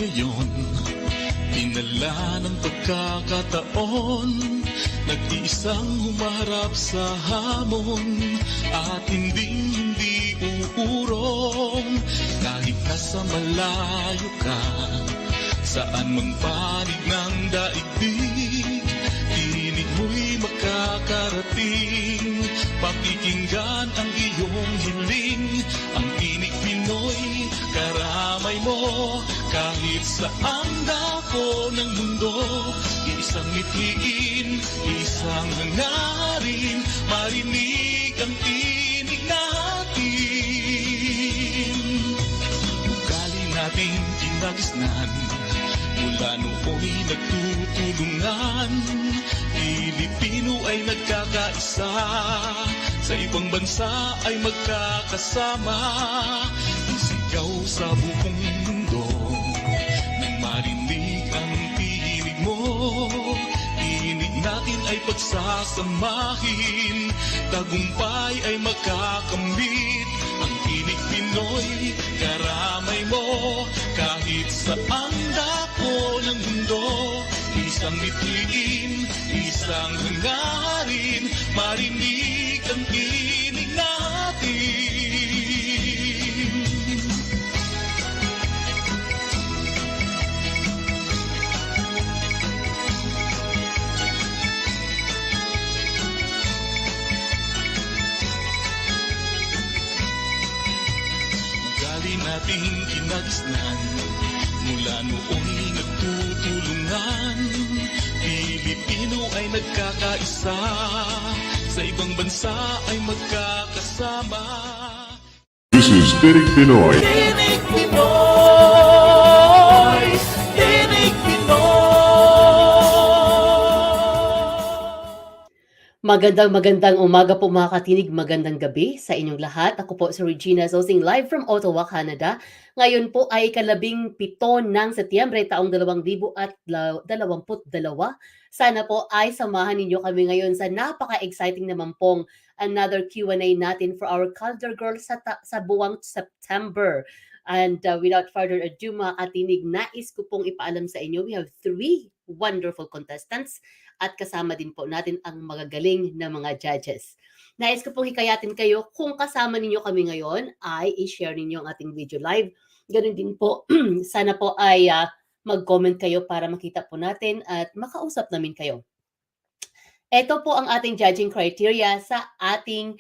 ngayon, dinala ng pagkakataon, nag-iisang humarap sa hamon, at hindi uurong, kahit nasa malayo ka, saan mang panig ng daigdig, tinig mo'y makakarating, pakikinggan ang iyong hiling, ang Tinig Pinoy, karamay mo, kahit saang dako ng mundo, isang mithiin, isang hangarin, marinig ang tinig natin. Ugali nating kinagisnan, mula nooy nagtutulungan, Pilipino ay nagkakaisa, sa ibang bansa ay magkakasama, isigaw sa buong mundo, nang marinig ang tinig mo, tinig natin ay pagsasamahin, tagumpay ay magkakamit, ang Tinig Pinoy, karamay mo, kahit saang dako ng mundo, isang mithiin, isang hangarin, marinig ang tinig natin. Ugali nating kinagisnan, mula nooy nagtutulungan, Pilipino ay nagkakaisa, sa ibang bansa ay magkakasama. This is TINIG PINOY. Tinig Pinoy! Tinig Pinoy! Magandang umaga po mga katinig, magandang gabi sa inyong lahat. Ako po si Regina Zosing, live from Ottawa, Canada. Ngayon po ay 17 ng Setyembre taong 2022. Sana po ay samahan ninyo kami ngayon sa napaka-exciting naman pong another Q&A natin for our calendar girl sa buwang September. And without further ado mga katinig, nais ko pong ipaalam sa inyo, we have 3 wonderful contestants at kasama din po natin ang magagaling na mga judges. Nais ko pong hikayatin kayo, kung kasama ninyo kami ngayon, ay i-share ninyo ang ating video live. Ganun din po, sana po ay mag-comment kayo para makita po natin at makausap namin kayo. Ito po ang ating judging criteria sa ating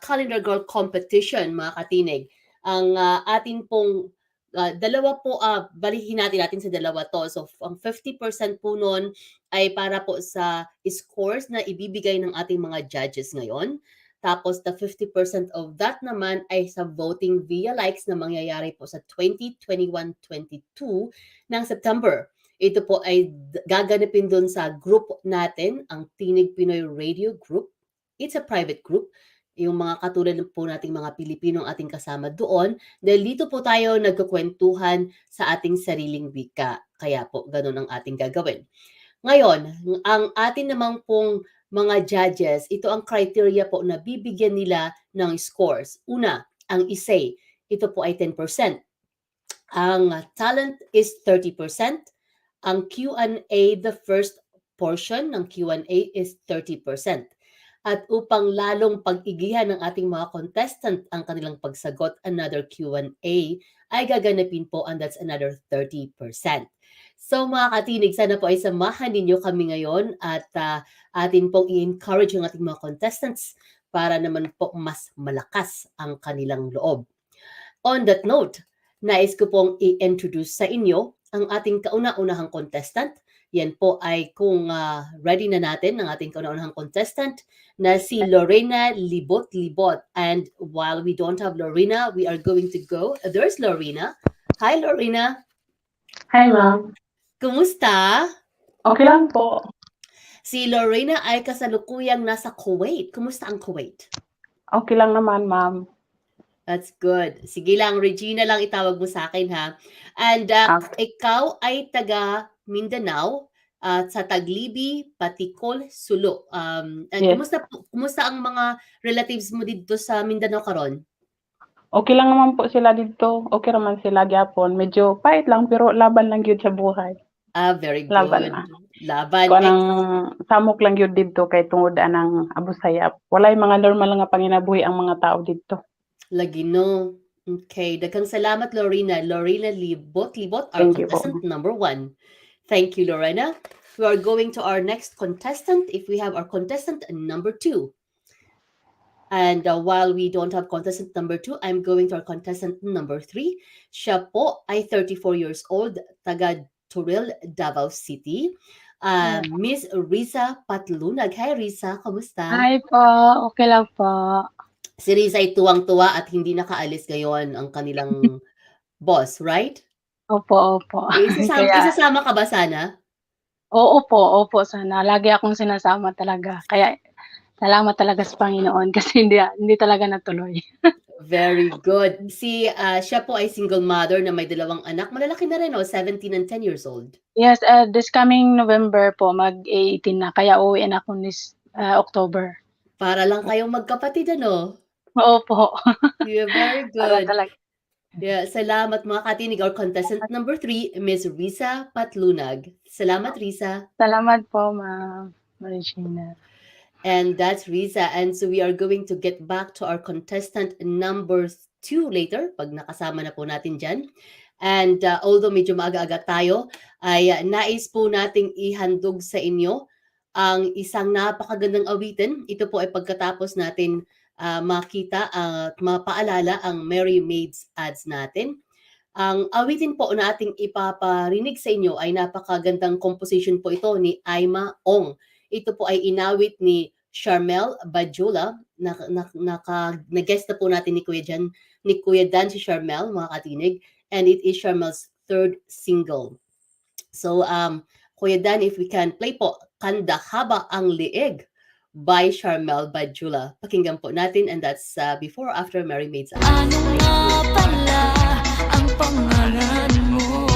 Calendar Girl Competition, mga katinig. Ang atin pong dalawa po, balihin natin sa dalawa to. So, ang 50% po nun ay para po sa scores na ibibigay ng ating mga judges ngayon. Tapos, the 50% of that naman ay sa voting via likes na mangyayari po sa 20-21-22 ng September. Ito po ay gaganapin dun sa group natin, ang Tinig Pinoy Radio Group. It's a private group. Yung mga katulad po nating mga Pilipino ang ating kasama doon, dahil dito po tayo nagkukwentuhan sa ating sariling wika. Kaya po, ganun ang ating gagawin. Ngayon, ang atin namang pong mga judges, ito ang criteria po na bibigyan nila ng scores. Una, ang essay, ito po ay 10%. Ang talent is 30%. Ang Q&A, the first portion ng Q&A is 30%. At upang lalong pag-igihan ng ating mga contestant ang kanilang pagsagot, another Q&A ay gaganapin po, and that's another 30%. So mga katinig, sana po ay samahan ninyo kami ngayon at atin pong i-encourage ang ating mga contestants para naman po mas malakas ang kanilang loob. On that note, nais ko pong i-introduce sa inyo ang ating kauna-unahang contestant. Yan po ay kung ready na natin ang ating kauna-unahang contestant na si Lorena Libot-Libot. And while we don't have Lorena, we are going to go. There's Lorena. Hi, Lorena. Hi, ma'am. Kumusta? Okay lang po. Si Lorena ay kasalukuyang nasa Kuwait. Kumusta ang Kuwait? Okay lang naman, ma'am. That's good. Sige lang, Regina lang itawag mo sa akin, ha? And ikaw ay taga Mindanao, sa Taglibi, Paticol, Sulo. Yes. Kumusta ang mga relatives mo dito sa Mindanao karon? Okay lang naman po sila dito. Okay naman sila gyapon. Medyo pait lang pero laban lang gyud sa buhay. Very Laban good. na. Laban. Kung anang samok lang gyud dito kay tungod anang abusayap. Walay mga normal nga panginabuhi ang mga tao dito. Lagi no. Okay, daghang salamat Lorena. Lorena Libot, our Thank you po. contestant number 1. Thank you, Lorena. We are going to our next contestant if we have our contestant number 2. And while we don't have contestant number 2, I'm going to our contestant number 3. Siya po ay 34 years old, taga Turil, Davao City. Miss Risa Patlunag. Hi Risa, kamusta? Hi po, okay lang po. Si Risa ay tuwang-tuwa at hindi nakaalis ngayon ang kanilang boss, right? Opo, opo. Kaya Isasama ka ba sana? opo sana. Lagi akong sinasama talaga. Kaya salamat talaga sa Panginoon kasi hindi talaga natuloy. Very good. Siya po ay single mother na may 2 anak. Malalaki na rin, 17 and 10 years old. Yes, this coming November po, mag-18 na. Kaya uuwi na ako this October. Para lang kayong magkapatid, ano? Opo. Yeah, very Para good. talaga. Yeah, salamat mga katinig. Our contestant number 3, Miss Risa Patlunag. Salamat, Risa. Salamat po, Ma'am Regina. And that's Risa. And so we are going to get back to our contestant number 2 later, pag nakasama na po natin dyan. And although medyo maaga-aga tayo, ay nais po nating ihandog sa inyo ang isang napakagandang awitin. Ito po ay pagkatapos natin makita at mapaalala ang Merry Maids ads natin. Ang awitin po na ating ipaparinig sa inyo ay napakagandang composition po ito ni Aima Ong. Ito po ay inawit ni Charmel Bajula. Na-guest na po natin ni Kuya Dan si Charmel, mga katinig. And it is Charmel's 3rd single. So, Kuya Dan, if we can play po, Kanda Haba Ang Liig by Charmel Bajula. Pakinggan po natin, and that's before or after Merry Maids. Ano nga pala ang pangalan mo?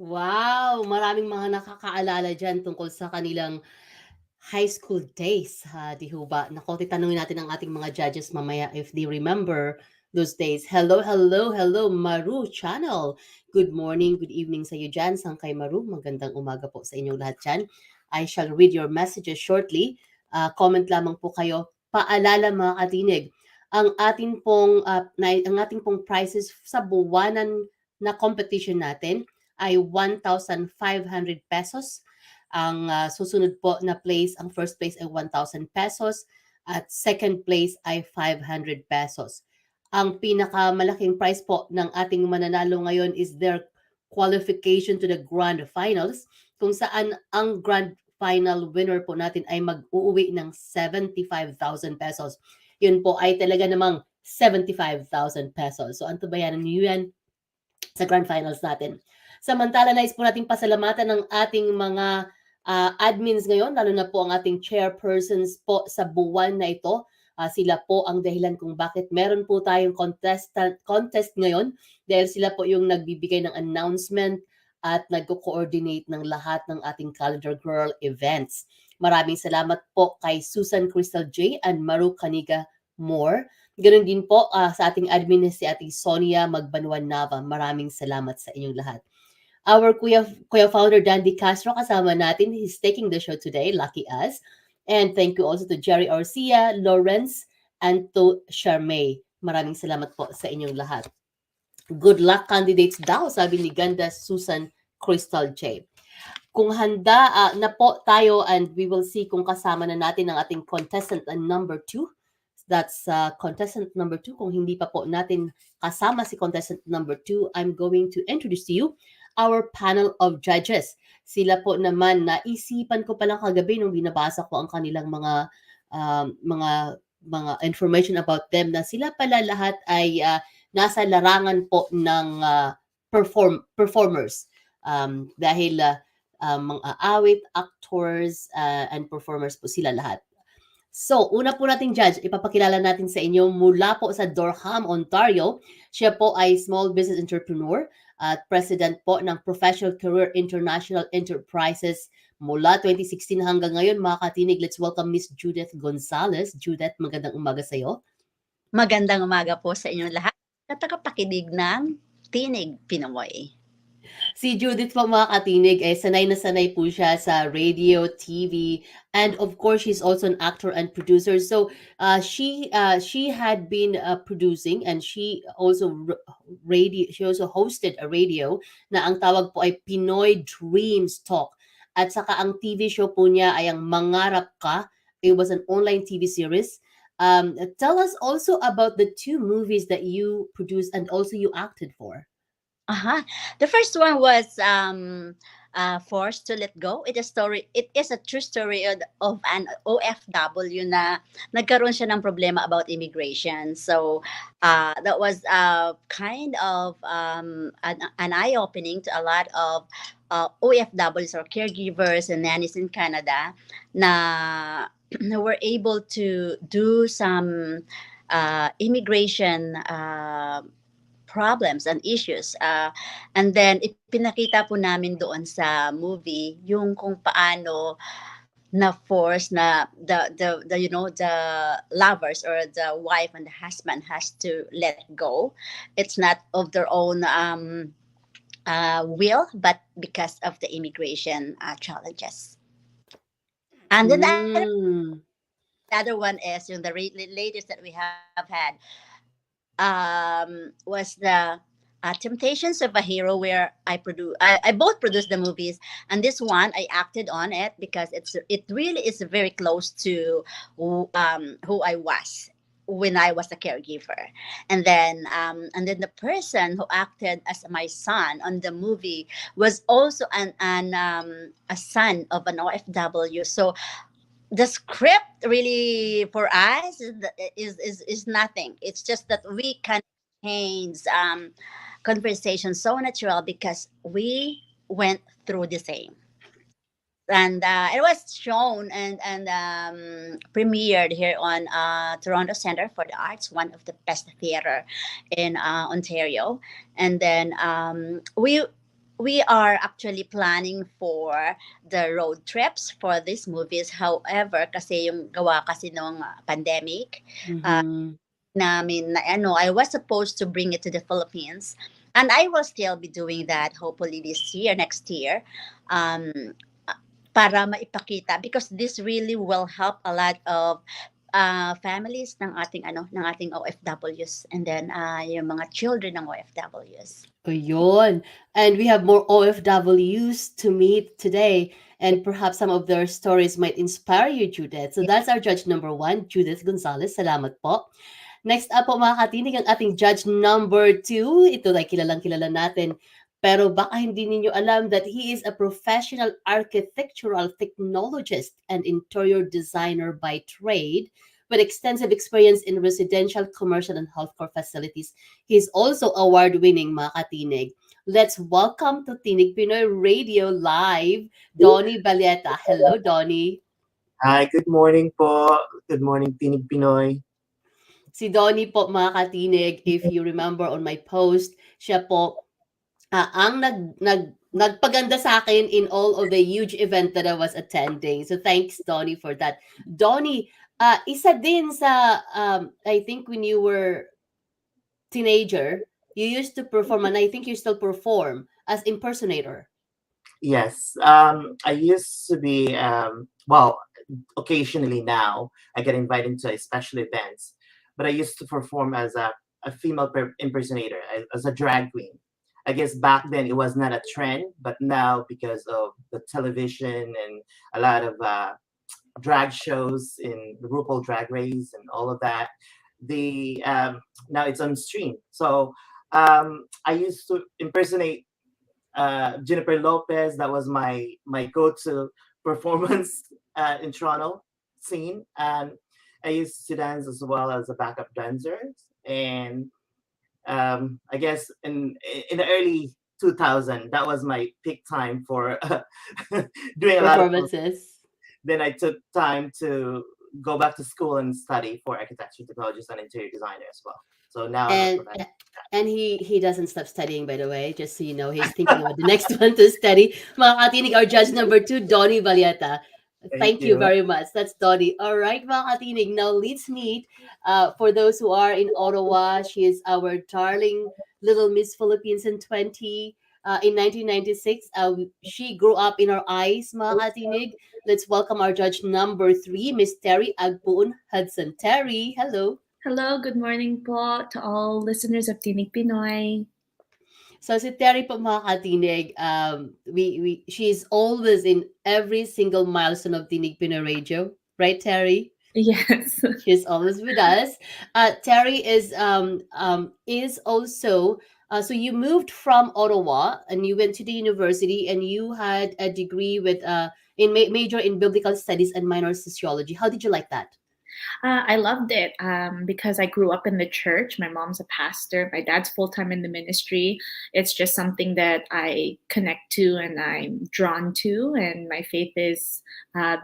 Wow! Maraming mga nakakaalala diyan tungkol sa kanilang high school days, ha, 'di ho ba? Naku, tatanungin natin ang ating mga judges mamaya if they remember those days. Hello, hello, hello, Maru Channel. Good morning, good evening sa iyo diyan, Sangkay Maru. Magandang umaga po sa inyong lahat diyan. I shall read your messages shortly. Comment lamang po kayo. Paalala mga katinig, ang ating pong prizes sa buwanan na competition natin ay 1,500 pesos. Ang susunod po na place, ang first place ay 1,000 pesos at second place ay 500 pesos. Ang pinakamalaking prize po ng ating mananalo ngayon is their qualification to the grand finals, kung saan ang grand final winner po natin ay mag-uuwi ng 75,000 pesos. Yun po ay talaga namang 75,000 pesos. So antabayanan niyo yan sa grand finals natin. Samantala, nais po nating pasalamatan ng ating mga admins ngayon, lalo na po ang ating chairpersons po sa buwan na ito. Sila po ang dahilan kung bakit meron po tayong contest ngayon, dahil sila po yung nagbibigay ng announcement at nagko-coordinate ng lahat ng ating Calendar Girl events. Maraming salamat po kay Susan Crystal J. and Maru Caniga Moore. Ganun din po sa ating admin si Ate Sonia Magbanwan Nava. Maraming salamat sa inyong lahat. Our Kuya Founder Dandy Castro kasama natin. He's taking the show today. Lucky us. And thank you also to Jerry Orcia, Lawrence, and to Charmaine. Maraming salamat po sa inyong lahat. Good luck candidates daw, sabi ni Ganda Susan Crystal J. Kung handa na po tayo, and we will see kung kasama na natin ang ating contestant number 2. That's contestant number 2. Kung hindi pa po natin kasama si contestant number 2, I'm going to introduce to you our panel of judges. Sila po naman, naisipan ko palang kagabi nung binabasa ko ang kanilang mga information about them, na sila pala lahat ay nasa larangan po ng performers. Dahil mga awit, actors, and performers po sila lahat. So, una po nating judge, ipapakilala natin sa inyo mula po sa Durham, Ontario. Siya po ay small business entrepreneur at president po ng Professional Career International Enterprises mula 2016 hanggang ngayon. Mga katinig, let's welcome Miss Judith Gonzalez. Judith, magandang umaga sa iyo. Magandang umaga po sa inyong lahat. Tagapakinig ng Tinig Pinoy. Si Judith po mga katinig, sanay na sanay po siya sa radio, TV, and of course, she's also an actor and producer. So, she had been producing, and she also hosted a radio na ang tawag po ay Pinoy Dreams Talk. At saka ang TV show po niya ay ang Mangarap Ka. It was an online TV series. Tell us also about the 2 movies that you produced and also you acted for. The first one was Forced to Let Go. It is a true story of an OFW na nagkaroon siya ng problema about immigration. So that was kind of an eye-opening to a lot of OFWs or caregivers and nannies in Canada na were able to do some immigration problems and issues. And then ipinakita po namin doon sa movie yung kung paano na force na the lovers or the wife and the husband has to let go. It's not of their own will, but because of the immigration challenges. And then the other one is yung the latest that we have had was the Temptations of a Hero, where I both produced the movies, and this one I acted on it because it really is very close to who I was when I was a caregiver. And then the person who acted as my son on the movie was also a son of an OFW. So the script really for us is nothing. It's just that we can change conversation so natural because we went through the same. And it was shown and premiered here on Toronto Centre for the Arts, one of the best theater in Ontario. And then we we are actually planning for the road trips for these movies. However, kasi yung gawa kasi nung pandemic, uh, Mhm. namin na ano, I was supposed to bring it to the Philippines. And I will still be doing that hopefully this year, next year. Um, para maipakita because this really will help a lot of families ng ating OFWs and then yung mga children ng OFWs. Ayun. And we have more OFWs to meet today, and perhaps some of their stories might inspire you, Judith. So that's our judge number one, Judith Gonzalez. Salamat po. Next up po mga katinig, ang ating judge number two. Ito ay kilalang kilala natin. Pero baka hindi ninyo alam that he is a professional architectural technologist and interior designer by trade with extensive experience in residential, commercial, and healthcare facilities. He's also award-winning mga katinig. Let's welcome to Tinig Pinoy Radio Live, Donnie Baleta. Hello, Donnie. Hi, good morning po. Good morning, Tinig Pinoy. Si Donnie po mga katinig, if you remember on my post, siya po ang nagpaganda sa akin in all of the huge event that I was attending. So thanks Donnie for that. Donnie, isa din sa I think when you were teenager, you used to perform and I think you still perform as impersonator. Yes, I used to be, well, occasionally now I get invited to special events, but I used to perform as a female impersonator, as a drag queen. I guess back then it was not a trend, but now because of the television and a lot of drag shows in the RuPaul Drag Race and all of that, the now it's on stream. So I used to impersonate Jennifer Lopez. That was my go-to performance in Toronto scene, and I used to dance as well as a backup dancer. And I guess in the early 2000, that was my peak time for doing a lot of. Performances. Then I took time to go back to school and study for architecture, technologist, and interior designer as well. So now I'm a And professional. and he doesn't stop studying, by the way, just so you know. He's thinking about the next one to study. Mga katinig, our judge number two, Donnie Valieta. Thank Thank you you. very much. That's Donnie. All right, mga katinig. Now let's meet. For those who are in Ottawa, she is our darling little Miss Philippines in 1996. She grew up in our eyes, mga katinig. Let's welcome our judge number three, Miss Terry Agpoon Hudson. Terry, hello. Hello, good morning po to all listeners of Tinig Pinoy. So si Terry po mga katinig, she's always in every single milestone of Tinig Pinoy Radio. Right, Terry? Yes. She's always with us. Terry is also, so you moved from Ottawa and you went to the university and you had a degree with, major in biblical studies and minor sociology. How did you like that? I loved it because I grew up in the church. My mom's a pastor. My dad's full-time in the ministry. It's just something that I connect to and I'm drawn to. And my faith is a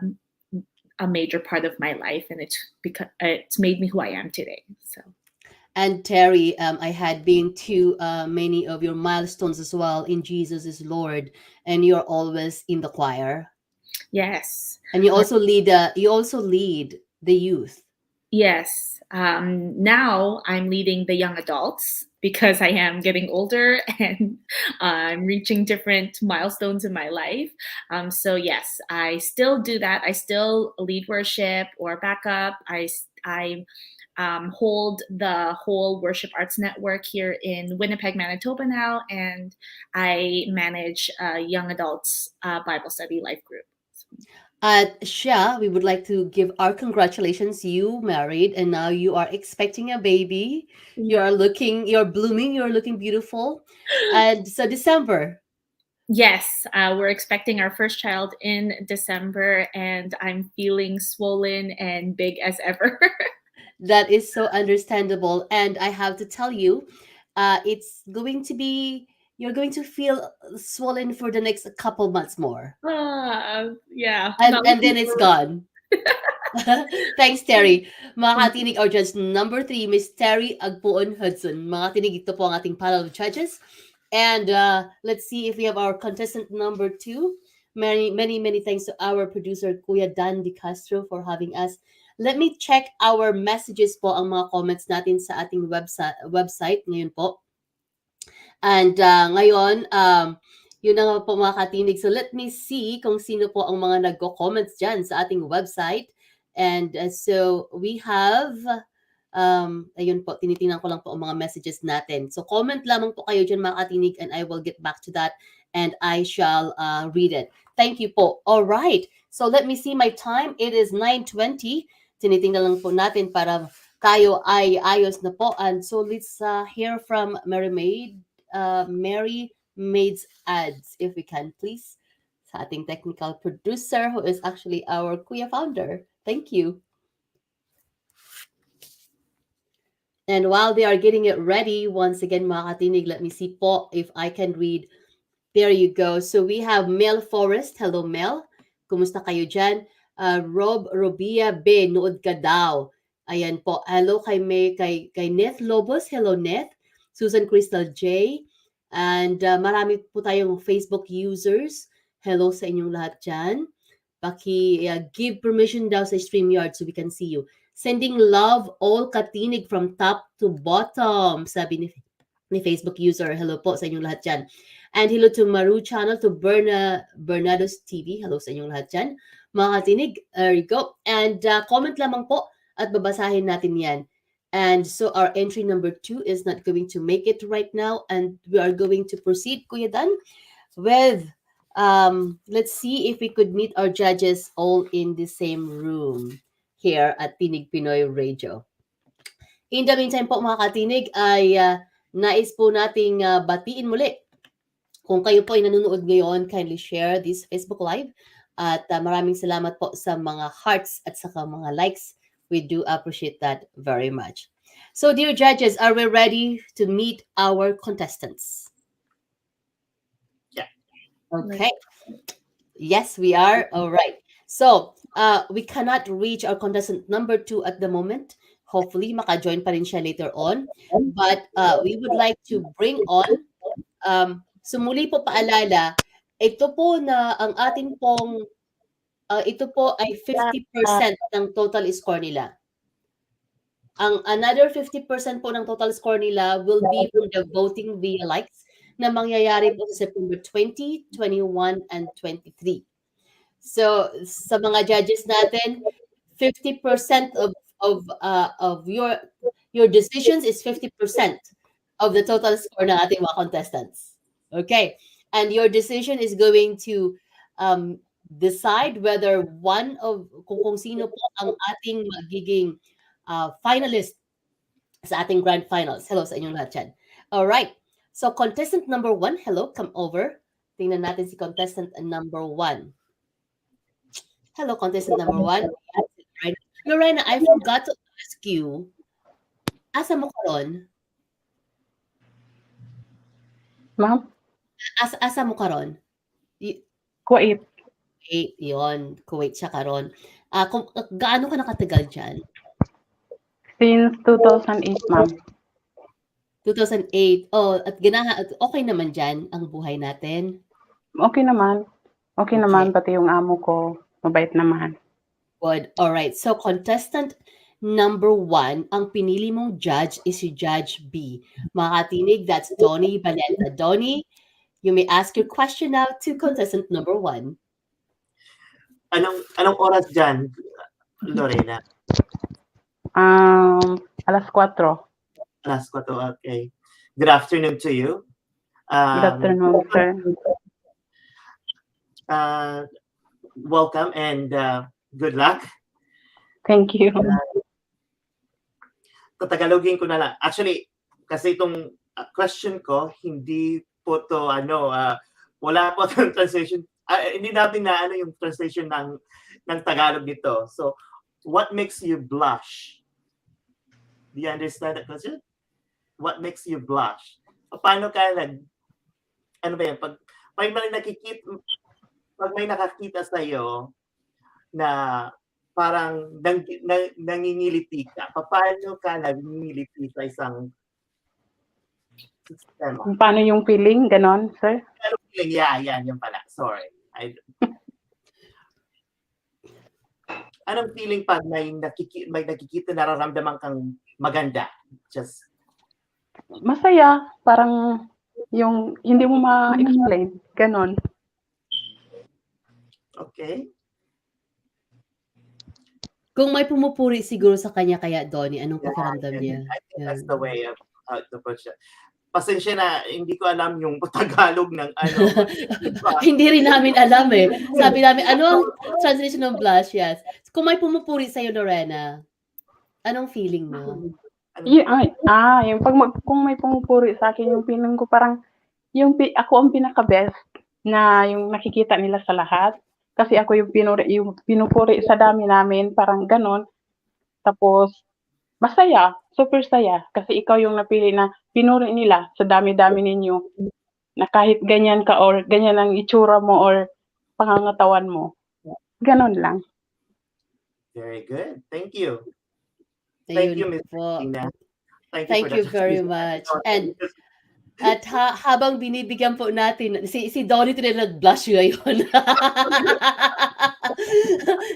major part of my life. And it's made me who I am today. So. And Terry, I had been to many of your milestones as well in Jesus is Lord, and you're always in the choir. Yes. And you also lead the youth. Yes. Now I'm leading the young adults because I am getting older and I'm reaching different milestones in my life. So yes, I still do that. I still lead worship or backup. I hold the whole worship arts network here in Winnipeg, Manitoba now, and I manage young adults Bible study life group. At Shia, we would like to give our congratulations. You married and now you are expecting a baby. Yeah. You're blooming, you're looking beautiful. And so December. Yes, we're expecting our first child in December and I'm feeling swollen and big as ever. That is so understandable. And I have to tell you, you're going to feel swollen for the next couple months more. Yeah. And then it's gone. Thanks, Terry. Mga katinig, our judge number 3, Miss Terry Agpoon Hudson. Mga katinig, ito po ang ating panel of judges. And let's see if we have our contestant number 2. Many thanks to our producer Kuya Dan Di Castro for having us. Let me check our messages po, ang mga comments natin sa ating website ngayon po. And ngayon, yun na nga po mga katinig. So let me see kung sino po ang mga nagko-comments dyan sa ating website. And so we have, ayun po, tinitingnan ko lang po ang mga messages natin. So comment lamang po kayo dyan mga katinig and I will get back to that and I shall read it. Thank you po. All right. So let me see my time. It is 9:20. Tinitingnan lang po natin para kayo ay ayos na po. And so let's hear from Mary Maid's ads, if we can, please. Sa ating technical producer, who is actually our Kuya founder. Thank you. And while they are getting it ready, once again, mga katinig, let me see po if I can read. There you go. So we have Mel Forrest. Hello, Mel. Kumusta kayo dyan? Rob Robia B. Nood ka daw. Ayan po. Hello kay Neth Lobos. Hello, Neth. Susan Crystal J. And marami po tayong Facebook users. Hello sa inyong lahat dyan. Give permission daw sa StreamYard so we can see you. Sending love all katinig from top to bottom, sabi ni Facebook user. Hello po sa inyong lahat dyan. And hello to Maru Channel, to Bernado's TV. Hello sa inyong lahat dyan. Mga katinig, there you go. And comment lamang po at babasahin natin yan. And so our entry number 2 is not going to make it right now. And we are going to proceed, Kuya Dan, with, let's see if we could meet our judges all in the same room here at Tinig Pinoy Radio. In the meantime po mga katinig ay nais po nating batiin muli. Kung kayo po ay nanonood ngayon, kindly share this Facebook Live. At maraming salamat po sa mga hearts at saka mga likes. We do appreciate that very much. So dear judges, are we ready to meet our contestants? Yeah. Okay. Yes, we are. All right. So we cannot reach our contestant number 2 at the moment. Hopefully, maka-join pa rin siya later on. But we would like to bring on, so muli po paalala, ito po na ang atin pong, ito po ay 50% ng total score nila. Ang another 50% po ng total score nila will be from the voting via likes na mangyayari po sa September 20, 21, and 23. So sa mga judges natin, 50% of your decisions is 50% of the total score ng ating mga contestants. Okay, and your decision is going to decide whether one of kung sino po ang ating magiging finalist sa ating grand finals. Hello sa inyong lahat dyan. All right. So contestant number 1, hello, come over. Tingnan natin si contestant number 1. Hello, contestant number 1. Lorena, I forgot to ask you, asa mo karon? Ma'am? Asa mo karon? Kuwait. Kuwait, yon. Kuwait siya karon. Gaano ka nakatagal dyan? Since 2008, ma'am. 2008. Oh, at okay naman dyan ang buhay natin? Okay naman. Okay naman, pati yung amo ko, mabait naman. Good. All right. So contestant number 1, ang pinili mong judge is si Judge B. Mga katinig, that's Donnie Balenta. Donnie, you may ask your question now to contestant number 1. Anong oras dyan, Lorena? Alas 4. Alas 4, okay. Good afternoon to you. Good afternoon, sir. Welcome and good luck. Thank you. Tagalogin ko na lang. Actually, kasi itong question ko, hindi po to, wala po itong translation. Hindi natin na yung translation ng Tagalog nito. So, what makes you blush? Do you understand that question? What makes you blush? Paano ka ano ba yan? Pag may nakakita sa'yo na parang nangingiliti ka, paano ka nangingiliti sa Sistema. Kung paano yung feeling, ganon, sir? Pero feeling, yeah, yan, yun pala. Sorry. Anong feeling pag may nakikita, nararamdaman kang maganda? Just, Masaya, parang yung hindi mo ma-explain, ganon. okay. Kung may pumupuri siguro sa kanya kaya, Donnie, anong pakiramdam Yeah, niya? I think that's Yan. the way of how to approach it. Pasensya na, hindi ko alam yung Tagalog ng ano. Hindi rin namin alam eh. Sabi namin, ano ang translation ng blush? Yes. Kung may pumupuri sa'yo, Lorena, anong feeling mo? Yung kung may pumupuri sa akin, yung feeling ko parang ako ang pinaka-best na yung nakikita nila sa lahat. Kasi ako yung pinupuri sa dami namin, parang ganon. Tapos, masaya, super saya. Kasi ikaw yung napili na pinuri nila sa dami-dami ninyo. Na kahit ganyan ka or ganyan ang itsura mo or pangangatawan mo. Ganon lang. Very good. Thank you. Ayun Thank you, Ms. po. Christina. Thank you very much. And at habang binibigyan po natin, si Donnie na nag-blush ngayon.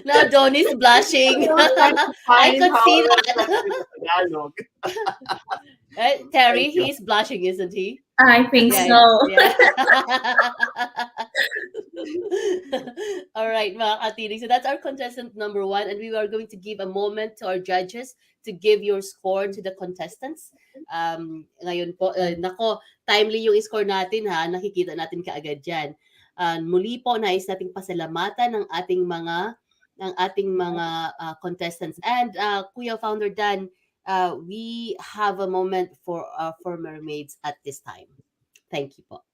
Now Donnie's blushing. I could see that. Tagalog. Terry, Thank you. he's blushing, isn't he? I think Yeah, so. yeah. All right, mga katinig. So that's our contestant number 1, and we are going to give a moment to our judges to give your score to the contestants. Ngayon po, nako, timely yung score natin ha, nakikita natin kaagad dyan. Muli po, nais nating pasalamatan ng ating mga contestants. And Kuya Founder Dan, we have a moment for mermaids at this time. Thank you po.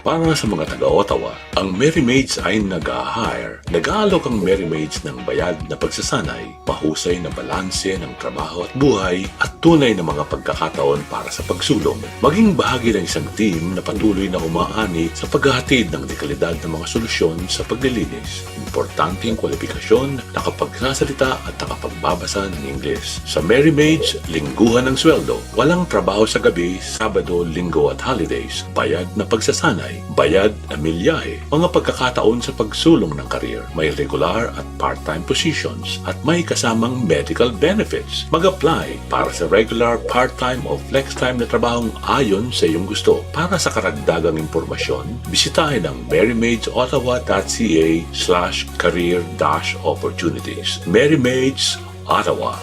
Para sa mga taga-Ottawa, ang Merry Maids ay nag-aalok ang Merry Maids ng bayad na pagsasanay, mahusay na balanse ng trabaho at buhay, at tunay na mga pagkakataon para sa pagsulong. Maging bahagi ng isang team na patuloy na umaani sa paghahatid ng dekalidad ng mga solusyon sa paglilinis. Importanteng kwalifikasyon, nakapagsasalita at nakapagbabasa ng Ingles. Sa Merry Maids, lingguhan ng sweldo, walang trabaho sa gabi, Sabado, Linggo at holidays, bayad na pagsasanay, bayad na milyahe, mga pagkakataon sa pagsulong ng karir, may regular at part-time positions, at may kasamang medical benefits. Mag-apply para sa regular, part-time o flex-time na trabahong ayon sa iyong gusto. Para sa karagdagang impormasyon, bisitahin ang merrymaids.ottawa.ca/career-opportunities. Merry Maids, Ottawa.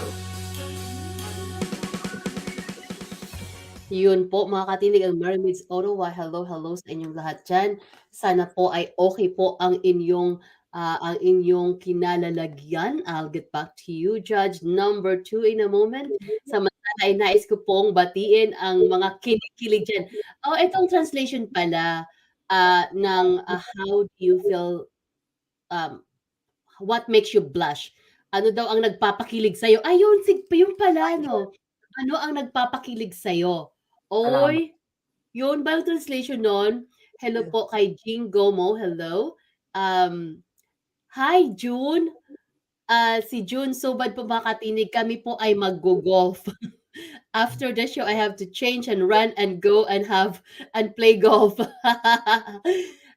Yun po mga katinig, ang Mermaids Ottawa. Hello sa inyong lahat dyan. Sana po ay okay po ang inyong kinalalagyan. I'll get back to you, Judge number 2 in a moment. Samantala ay nais ko pong batiin ang mga kinikilig dyan. Itong translation pala ng how do you feel, what makes you blush? Ano daw ang nagpapakilig sa'yo? Ayun, yun pala, no? Ano ang nagpapakilig sa'yo? Oy, yun ba yung translation nun? Hello po kay Jing Gomo. Hello. Hi, June. Si June, so bad po makatinig. Kami po ay mag-golf. After the show, I have to change and run and go and play golf.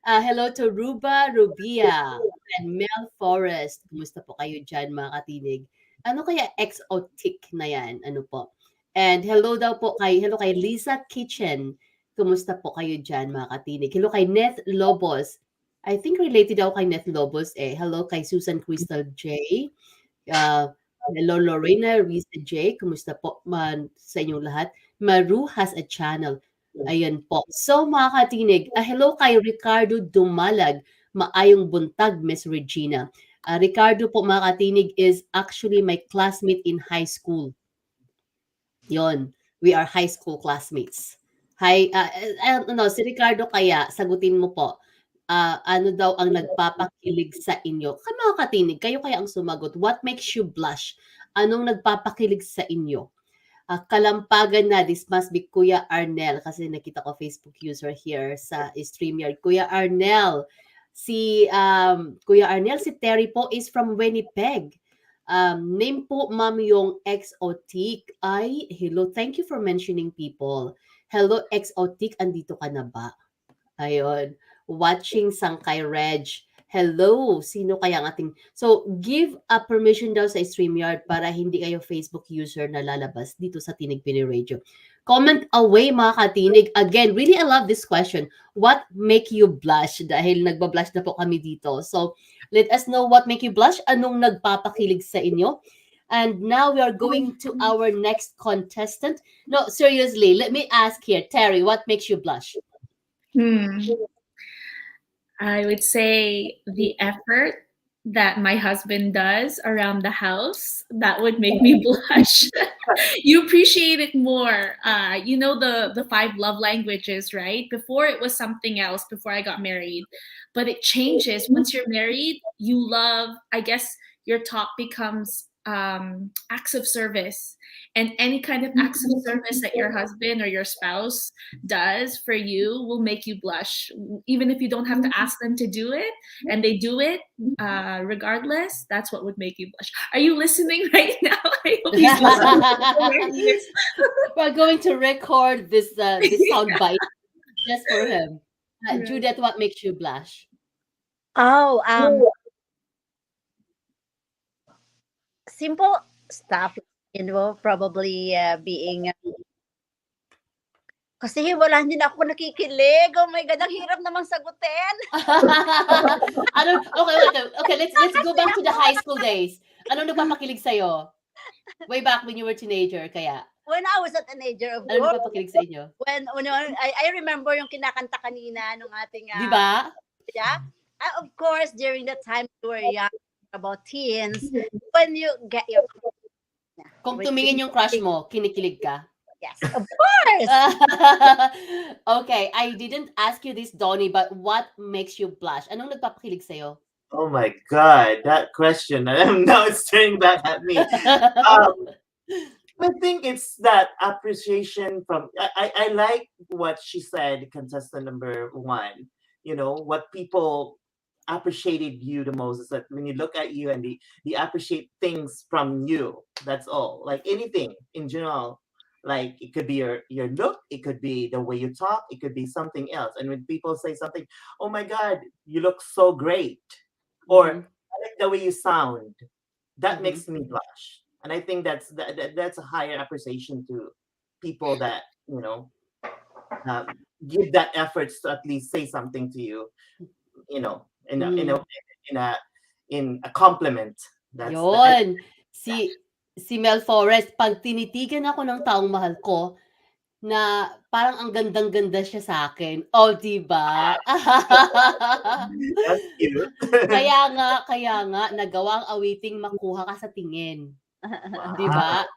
Hello to Rubia, and Mel Forest. Kumusta po kayo dyan, mga katinig? Ano kaya exotic na yan? Ano po? And hello kay Lisa Kitchen. Kumusta po kayo dyan, mga katinig? Hello kay Neth Lobos. I think related daw kay Neth Lobos eh. Hello kay Susan Crystal J. Hello Lorena Risa J. Kumusta po sa inyong lahat? Maru has a channel. Ayan po. So mga katinig, hello kay Ricardo Dumalag. Maayong buntag, Miss Regina. Ricardo po mga katinig is actually my classmate in high school. Yon, we are high school classmates. Hi, si Ricardo kaya, sagutin mo po. Ano daw ang nagpapakilig sa inyo? Mga katinig, kayo kaya ang sumagot. What makes you blush? Anong nagpapakilig sa inyo? Kalampagan na, this must be Kuya Arnel kasi nakita ko Facebook user here sa StreamYard. Kuya Arnel, si Terry po is from Winnipeg. Name po ma'am yung exotic. Ay, hello. Thank you for mentioning people. Hello, exotic. Andito ka na ba? Ayun. Watching Sangkay Reg. Hello, sino kaya ang ating... So, give a permission daw sa StreamYard para hindi kayo Facebook user na lalabas dito sa Tinig Pinoy Radio. Comment away mga katinig. Again, really I love this question. What make you blush? Dahil nagbablush na po kami dito. So, let us know what make you blush. Anong nagpapakilig sa inyo? And now we are going to our next contestant. No, seriously, let me ask here. Terry, what makes you blush? I would say the effort that my husband does around the house, that would make me blush. You appreciate it more. You know the 5 love languages, right? Before it was something else before I got married, but it changes once you're married. You love, I guess your talk becomes acts of service, and any kind of acts of service that your husband or your spouse does for you will make you blush, even if you don't have to ask them to do it, and they do it regardless. That's what would make you blush. Are you listening right now? I hope he's listening. We're going to record this sound bite just for him. Judith, what makes you blush? Oh, simple stuff, probably being kasi wala din ako nakikilig. Oh my God, ang hirap namang sagutin. Okay, let's go back to the high school days. Anong nagpapakilig sa'yo? Way back when you were teenager, kaya? When I was a teenager, of Anong course. nagpapakilig sa inyo? When I remember yung kinakanta kanina nung ating... Di ba? Yeah. Of course, during the time we were young, about teens, when you get your... Kung tumingin yung crush mo, kinikilig ka? Yes, of course. Okay, I didn't ask you this, Donnie, but what makes you blush? Anong nagpapakilig sa'yo? Oh my God, that question. Now it's turning back at me. I think it's that appreciation from... I like what she said, contestant number 1. You know, what people appreciated you the most is that when you look at you and they appreciate things from you. That's all. Like anything in general. Like it could be your look, it could be the way you talk, it could be something else. And when people say something, oh my God, you look so great, or I like the way you sound, that makes me blush. And I think that's a higher appreciation to people that give that efforts to at least say something to you, in a compliment. Yun. Si Mel Forrest, pag tinitigan ako ng taong mahal ko, na parang ang gandang-ganda siya sa akin. Oh, diba? That's cute. kaya nga, nagawa ang awiting makuha ka sa tingin. Diba?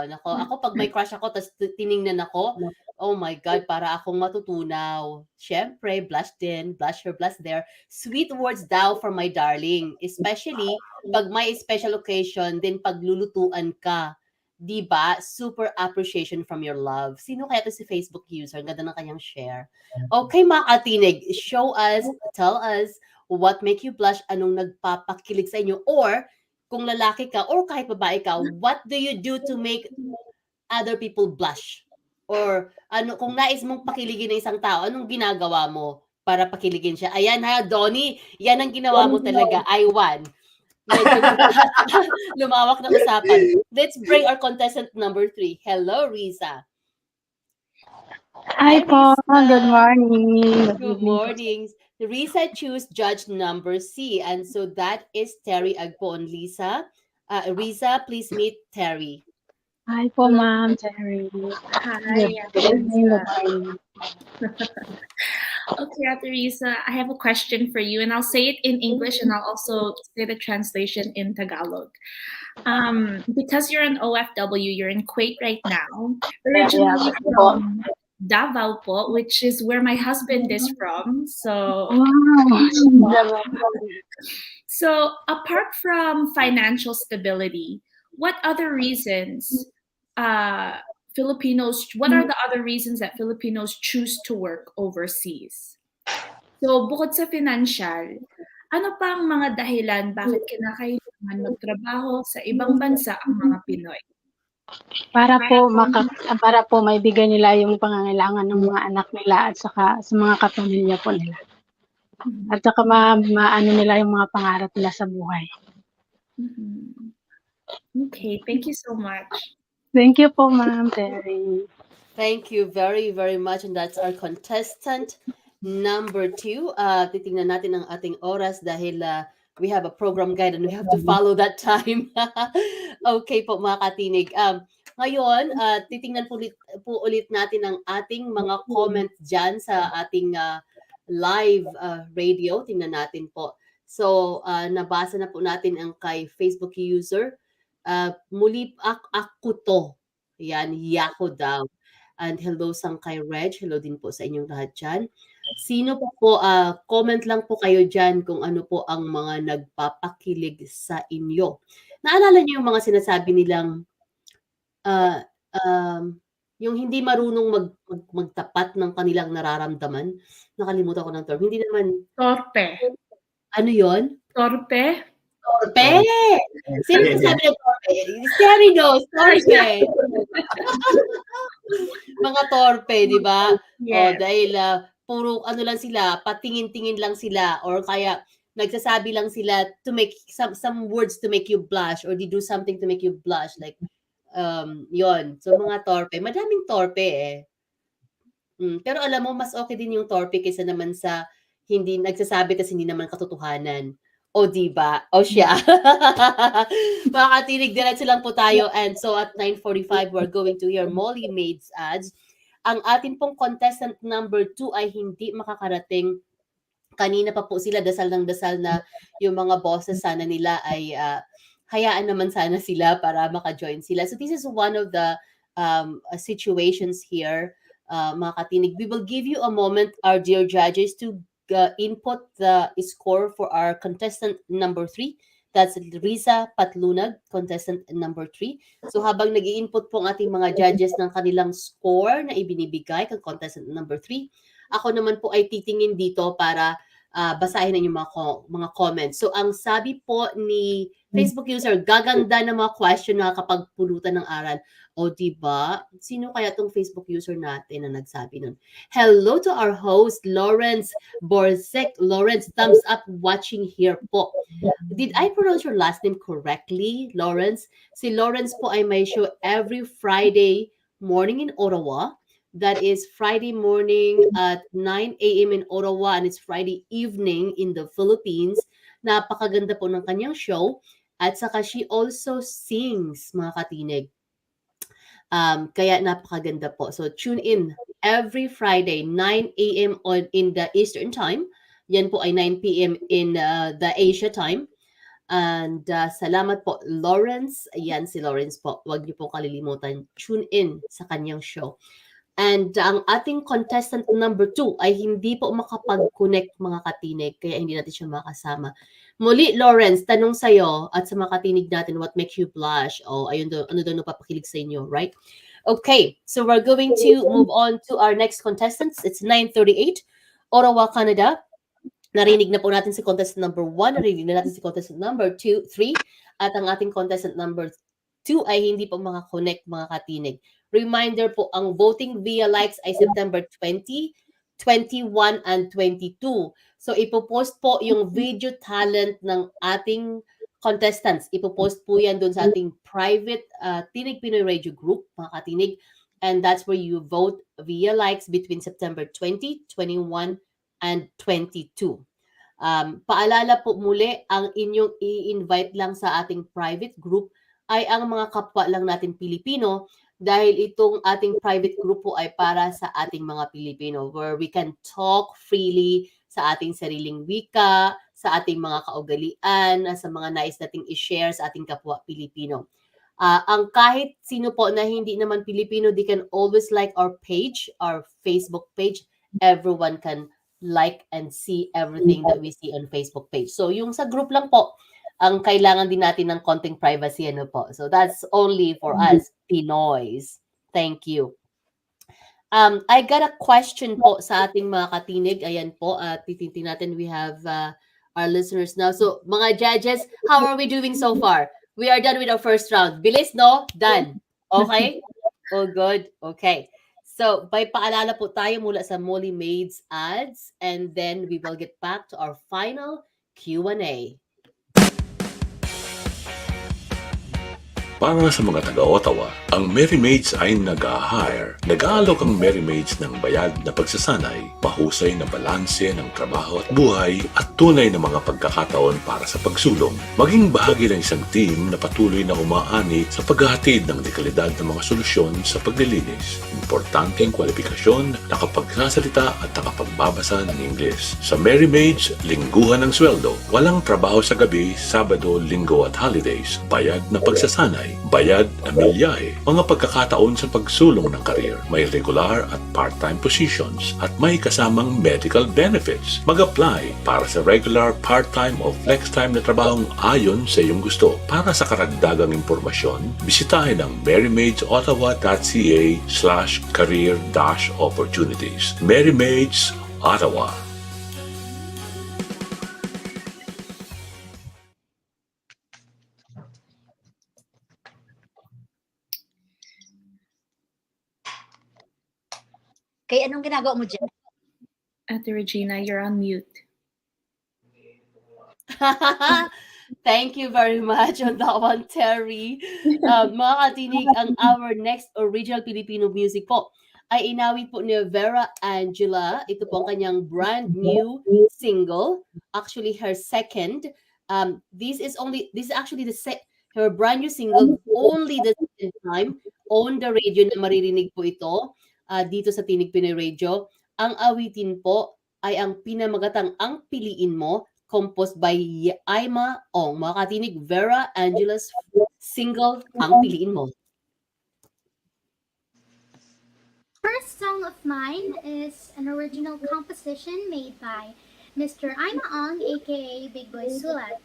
Nako, ako pag may crush ako, tapos tiningnan ako, oh my God, para akong matutunaw. Siyempre, blush din, blush here, blush there. Sweet words daw for my darling. Especially, pag may special occasion, din paglulutuan ka. Diba? Super appreciation from your love. Sino kaya to si Facebook user? Ang ganda ng kanyang share. Okay, mga katinig, show us, tell us, what make you blush? Anong nagpapakilig sa inyo? Or, kung lalaki ka or kahit babae ka, what do you do to make other people blush? Or kung nais mong pakiligin ng isang tao, anong ginagawa mo para pakiligin siya? Ayan ha, Donnie, yan ang ginawa mo talaga. I won. Medyo lumawak na usapan. Let's bring our contestant number 3. Hello, Riza. Hi po, good morning. Good morning. Risa choose judge number C, and so that is Terry Agpo and Lisa. Risa, please meet Terry. Hi po, Ma'am Terry. Hi, Good morning. Okay, Teresa, I have a question for you, and I'll say it in English, and I'll also say the translation in Tagalog. Because you're an OFW, you're in Kuwait right now. Originally from Davao po, which is where my husband is from. So, so apart from financial stability, what other reasons what are the other reasons that Filipinos choose to work overseas? So, bukod sa financial, ano pang mga dahilan bakit kinakailangan inaasahan magtrabaho sa ibang bansa ang mga Pinoy? Para po maibigay nila yung pangangailangan ng mga anak nila at saka sa mga kapamilya po nila. Mhm. At saka maano nila yung mga pangarap nila sa buhay. Mhm. Okay, thank you so much. Thank you po, Ma'am Terry. Thank you very, very much. And that's our contestant number 2. Titingnan natin ang ating oras dahil we have a program guide and we have to follow that time. Okay po mga katinig. Ngayon, titingnan po ulit natin ang ating mga comment dyan sa ating live radio. Tingnan natin po. So, nabasa na po natin ang kay Facebook user. Muli, ako to. Yan, yako daw. And hello sang kay Reg. Hello din po sa inyong lahat dyan. Sino po, comment lang po kayo dyan kung ano po ang mga nagpapakilig sa inyo. Naalala niyo yung mga sinasabi nilang ah, yung hindi marunong magtapat ng kanilang nararamdaman. Nakalimutan ko ng term. Hindi naman, Torpe. ano yon? Torpe? Torpe! Sino nagsasabi ng torpe? Si Harry knows, torpe. Mga torpe, di ba? O, Yes. dahil puro ano lang sila, patingin-tingin lang sila, or kaya nagsasabi lang sila to make some words to make you blush, or they do something to make you blush, like yon. So mga torpe, madaming torpe eh. Pero alam mo, mas okay din yung torpe kaysa naman sa hindi nagsasabi kasi hindi naman katotohanan. O di ba? O siya. Mga katinig, diretso lang po tayo. And so at 9:45, we're going to hear Molly Maid's ads. Ang atin pong contestant number 2 ay hindi makakarating. Kanina pa po sila dasal ng dasal na yung mga bosses sana nila ay hayaan naman sana sila para maka-join sila. So this is one of the situations here, mga katinig. We will give you a moment, our dear judges, to input the score for our contestant number 3. That's Riza Patlunag, contestant number 3. So habang nag-i-input po ang ating mga judges ng kanilang score na ibinibigay kay contestant number 3, ako naman po ay titingin dito para basahin na yung mga comments. So ang sabi po ni Facebook user, gaganda ng mga question na kapag pulutan ng aral. O diba? Sino kaya tong Facebook user natin na nagsabi nun? Hello to our host, Lawrence Borzek. Lawrence, thumbs up watching here po. Did I pronounce your last name correctly, Lawrence? Si Lawrence po ay may show every Friday morning in Ottawa. That is Friday morning at 9 a.m. in Ottawa, and it's Friday evening in the Philippines. Napakaganda po ng kanyang show. At saka she also sings, mga katinig. Kaya napakaganda po. So tune in every Friday, 9 a.m. in the Eastern Time. Yan po ay 9 p.m. in the Asia Time. And salamat po, Lawrence. Ayan si Lawrence po. Huwag niyo po kalilimutan. Tune in sa kanyang show. And ang ating contestant number 2 ay hindi po makapag-connect, mga katinig, kaya hindi natin siya makasama. Muli, Lawrence, tanong sa'yo at sa mga katinig natin, what makes you blush? O ayun daw, ano daw napapakilig sa inyo, right? Okay, so we're going to move on to our next contestants. It's 9:38, Ottawa, Canada. Narinig na po natin si contestant number 1, narinig na natin si contestant number 2, 3, at ang ating contestant number 2 ay hindi po makakonect, mga katinig. Reminder po, ang voting via likes ay September 20, 21, and 22. So ipopost po yung video talent ng ating contestants. Ipopost po yan doon sa ating private Tinig Pinoy Radio group, mga katinig. And that's where you vote via likes between September 20, 21, and 22. Paalala po muli, ang inyong i-invite lang sa ating private group ay ang mga kapwa lang natin Pilipino, dahil itong ating private group po ay para sa ating mga Pilipino, where we can talk freely sa ating sariling wika, sa ating mga kaugalian, sa mga nais nating i-share sa ating kapwa Pilipino. Ang kahit sino po na hindi naman Pilipino, they can always like our page, our Facebook page. Everyone can like and see everything that we see on Facebook page. So yung sa group lang po, ang kailangan din natin ng konting privacy, ano po. So that's only for us Pinoys. Thank you. I got a question po sa ating mga katinig. Ayan po, titintin natin. We have our listeners now. So, mga judges, how are we doing so far? We are done with our first round. Bilis, no? Done. Okay? Oh, good. Okay. So, by paalala po tayo mula sa Molly Maids ads, and then we will get back to our final Q&A. Para sa mga taga-Ottawa, ang Merry Maids ay nag-hire. Nag-aalok ang Merry Maids ng bayad na pagsasanay, mahusay na balanse ng trabaho at buhay, at tunay na mga pagkakataon para sa pagsulong. Maging bahagi ng isang team na patuloy na umaani sa paghahatid ng dekalidad ng mga solusyon sa paglilinis. Importanteng kwalifikasyon, nakapagsasalita at nakapagbabasa ng Ingles. Sa Merry Maids, lingguhan ng sweldo. Walang trabaho sa gabi, Sabado, Linggo at holidays. Bayad na pagsasanay. Bayad na milyahe, mga pagkakataon sa pagsulong ng karir, may regular at part-time positions at may kasamang medical benefits. Mag-apply para sa regular, part-time o flex-time na trabahong ayon sa iyong gusto. Para sa karagdagang impormasyon, bisitahin ang merrymaids.ottawa.ca/career-opportunities. Merry Maids, Ottawa. Kaya anong ginagawa mo dyan? Ate Regina, you're on mute. Thank you very much on that one, Terry. Mga katinig, ang our next original Filipino music po ay inawit po ni Vera Angela. Ito po ang kanyang brand new single. Actually, her second. This is actually her brand new single. Only the second time on the radio na maririnig po ito dito sa Tinig Pinoy Radio. Ang awitin po ay ang pinamagatang Ang Piliin Mo, composed by Aima Ong. Mga katinig, Vera Angela's single, Ang Piliin Mo. First song of mine is an original composition made by Mr. Aima Ong, aka Big Boy Sulat.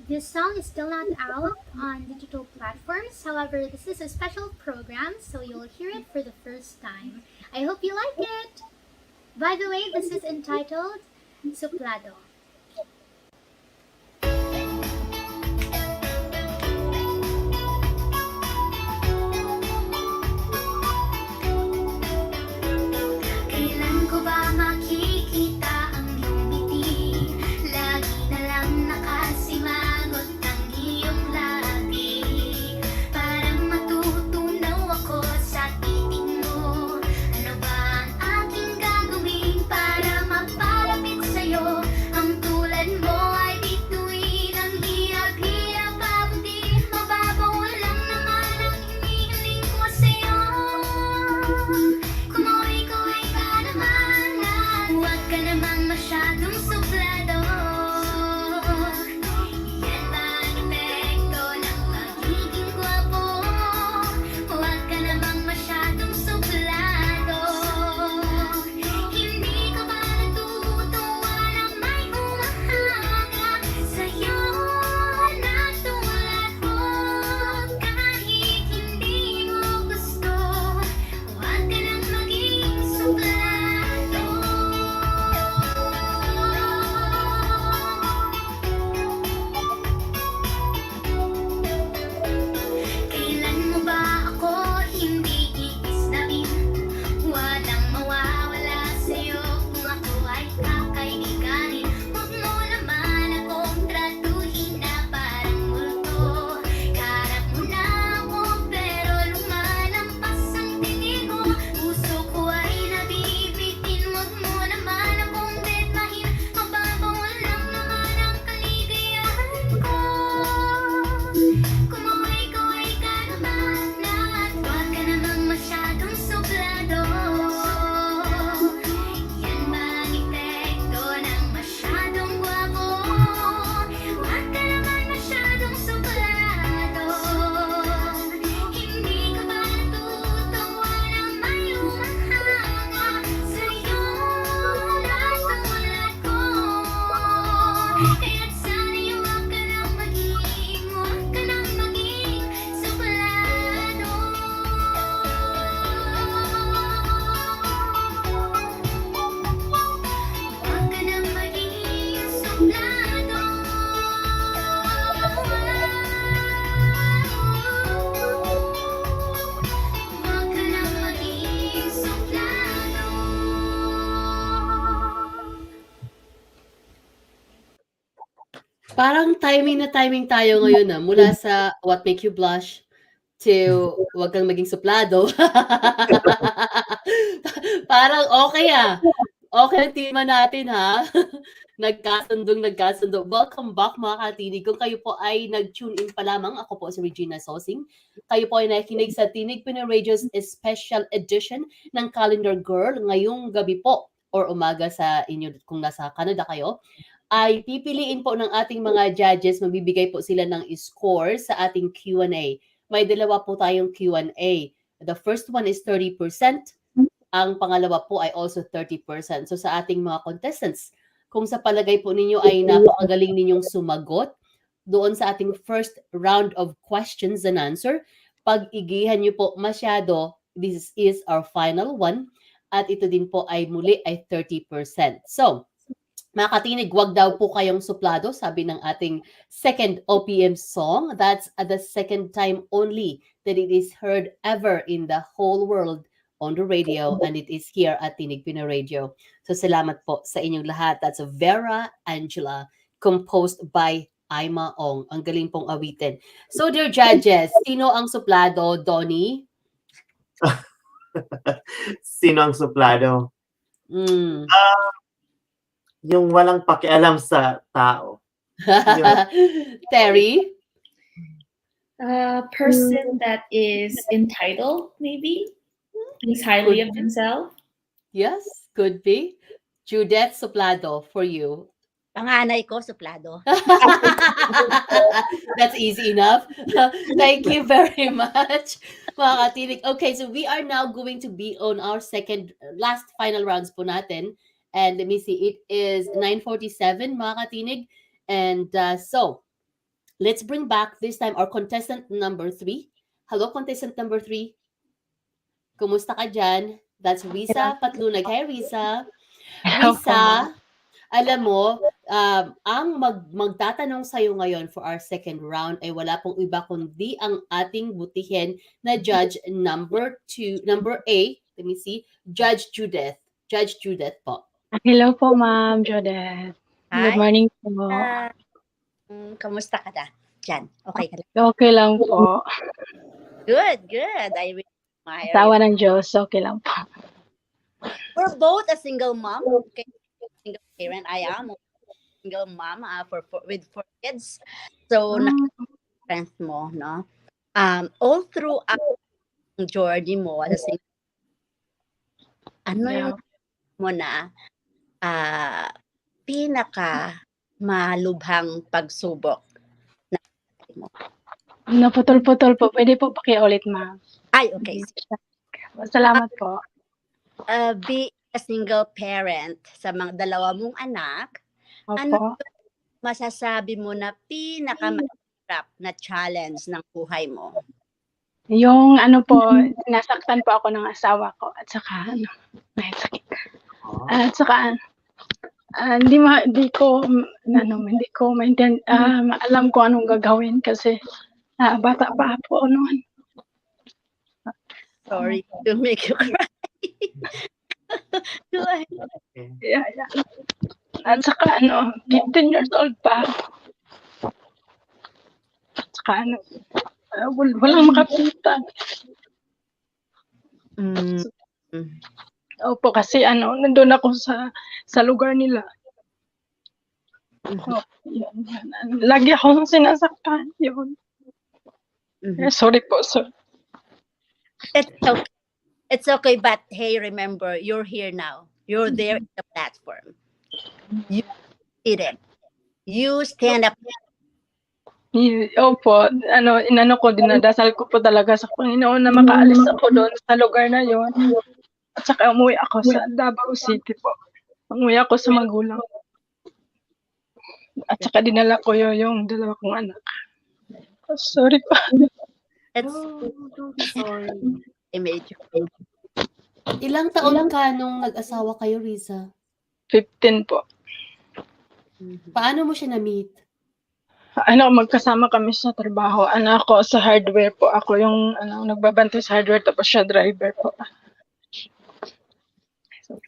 This song is still not out on digital platforms. However, this is a special program, so you'll hear it for the first time. I hope you like it. By the way, this is entitled Suplado. Kailan ko ba makikita ang iyong ngiti? Lagi na lang nakasimangot ang iyong labi. Parang matutunaw ako sa titig mo. Ano ba ang aking gagawin para mapalapit sa'yo? Ang Parang timing na timing tayo ngayon, mula sa What Make You Blush to Wag Kang Maging Suplado. Parang okay, Okay ang tema natin, ha? Nagkasundo. Welcome back, mga katinig. Kung kayo po ay nag-tune in pa lamang, ako po si Regina Sosing. Kayo po ay nakikinig sa Tinig Pinoy Radio's special edition ng Calendar Girl ngayong gabi po or umaga sa inyo kung nasa Canada kayo, ay pipiliin po ng ating mga judges, magbibigay po sila ng score sa ating Q&A. May dalawa po tayong Q&A. The first one is 30%. Ang pangalawa po ay also 30%. So sa ating mga contestants, kung sa palagay po ninyo ay napakagaling ninyong sumagot doon sa ating first round of questions and answer, pag-igihan nyo po masyado, this is our final one. At ito din po ay muli ay 30%. So, mga katinig, wag daw po kayong suplado, sabi ng ating second OPM song. That's the second time only that it is heard ever in the whole world on the radio, and it is here at Tinig Pinoy Radio. So salamat po sa inyong lahat. That's Vera Angela, composed by Aima Ong. Ang galing pong awitin. So dear judges, sino ang suplado, Donnie? Sino ang suplado? Yung walang pakialam sa tao. Terry? A person that is entitled, maybe? Thinks highly of himself? Yes, could be. Judith, suplado for you. Panganay ko, suplado. That's easy enough. Thank you very much, mga katinig. Okay, so we are now going to be on our last final rounds po natin. And let me see, it is 9:47, mga katinig. And so, let's bring back this time our contestant number 3. Hello, contestant number 3. Kumusta ka dyan? That's Risa Patlunag. Hi, Risa. Risa, alam mo, ang magtatanong sa'yo ngayon for our second round ay wala pong iba kundi ang ating butihin na judge number A. Let me see. Judge Judith. Judge Judith po. Hello po, Ma'am Judith. Good Hi. morning po. Kamusta ka na? Diyan, okay ka lang? Okay lang po. Good. I really admire Asawa you. ng Diyos, okay lang po. We're both a single mom. Okay? Single parent. I am a single mom with 4 kids. So, strength mo, no? All through ang journey mo as a single, ano yung mo na pinaka malubhang pagsubok na mo? Naputol-putol po. Pwede po pakiulit, Ma'am. Ay, okay. Salamat po. Be a single parent sa mga dalawa mong anak, Opo. ano masasabi mo na pinakamahirap na challenge ng buhay mo? Yung nasaktan po ako ng asawa ko at saka may sakit. At saka hindi ko alam ko anong gagawin kasi bata pa po noon. Sorry to make you cry. Go ahead. Yeah. At saka 15 years old pa. At saka walang makapita. Opo, kasi nandun ako sa lugar nila. Lagi akong sinasaktan. Yun. Sorry po, sir. It's okay, but hey, remember, you're here now. You're there in the platform. You did it. You stand up. Opo, dinadasal ko po talaga sa Panginoon na makaalis ako doon sa lugar na yon. At saka umuwi ako sa Davao City po. Umuwi ako sa magulang. At saka dinala ko yung dalawa kong anak. Sorry po. Sorry. Ilang taon ka nung nag-asawa kayo, Riza? 15 po. Paano mo siya na-meet? Magkasama kami sa trabaho. Ako sa hardware po. Ako yung nagbabantay sa hardware tapos siya driver po.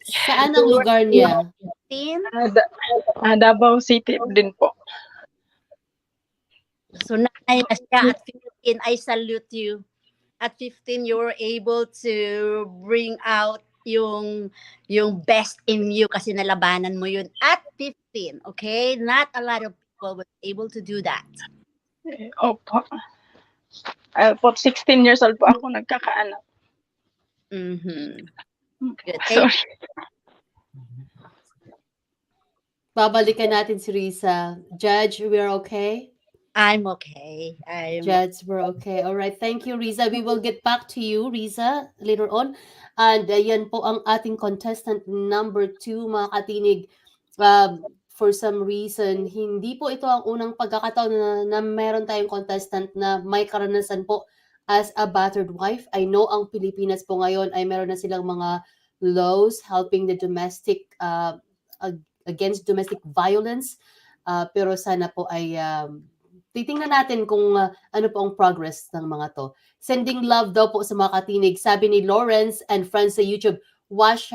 Saan ang lugar niya? Davao City din po. So nanay na siya at 15. I salute you. At 15, you were able to bring out yung best in you kasi nalabanan mo yun at 15. Okay? Not a lot of people were able to do that. Opo. Po 16 years old po ako nagkakaanak. Mhm. Good. Sorry. Babalikan natin si Risa. Judge, we're okay? I'm okay. Judge, we're okay. All right. Thank you, Riza. We will get back to you, Riza, later on. And yan po ang ating contestant number 2, mga katinig. For some reason, hindi po ito ang unang pagkakataon na meron tayong contestant na may karanasan po as a battered wife. I know ang Pilipinas po ngayon ay meron na silang mga laws helping the domestic, against domestic violence. Pero sana po ay titingnan natin kung ano po ang progress ng mga to. Sending love daw po sa mga katinig. Sabi ni Lawrence and friends sa YouTube, wash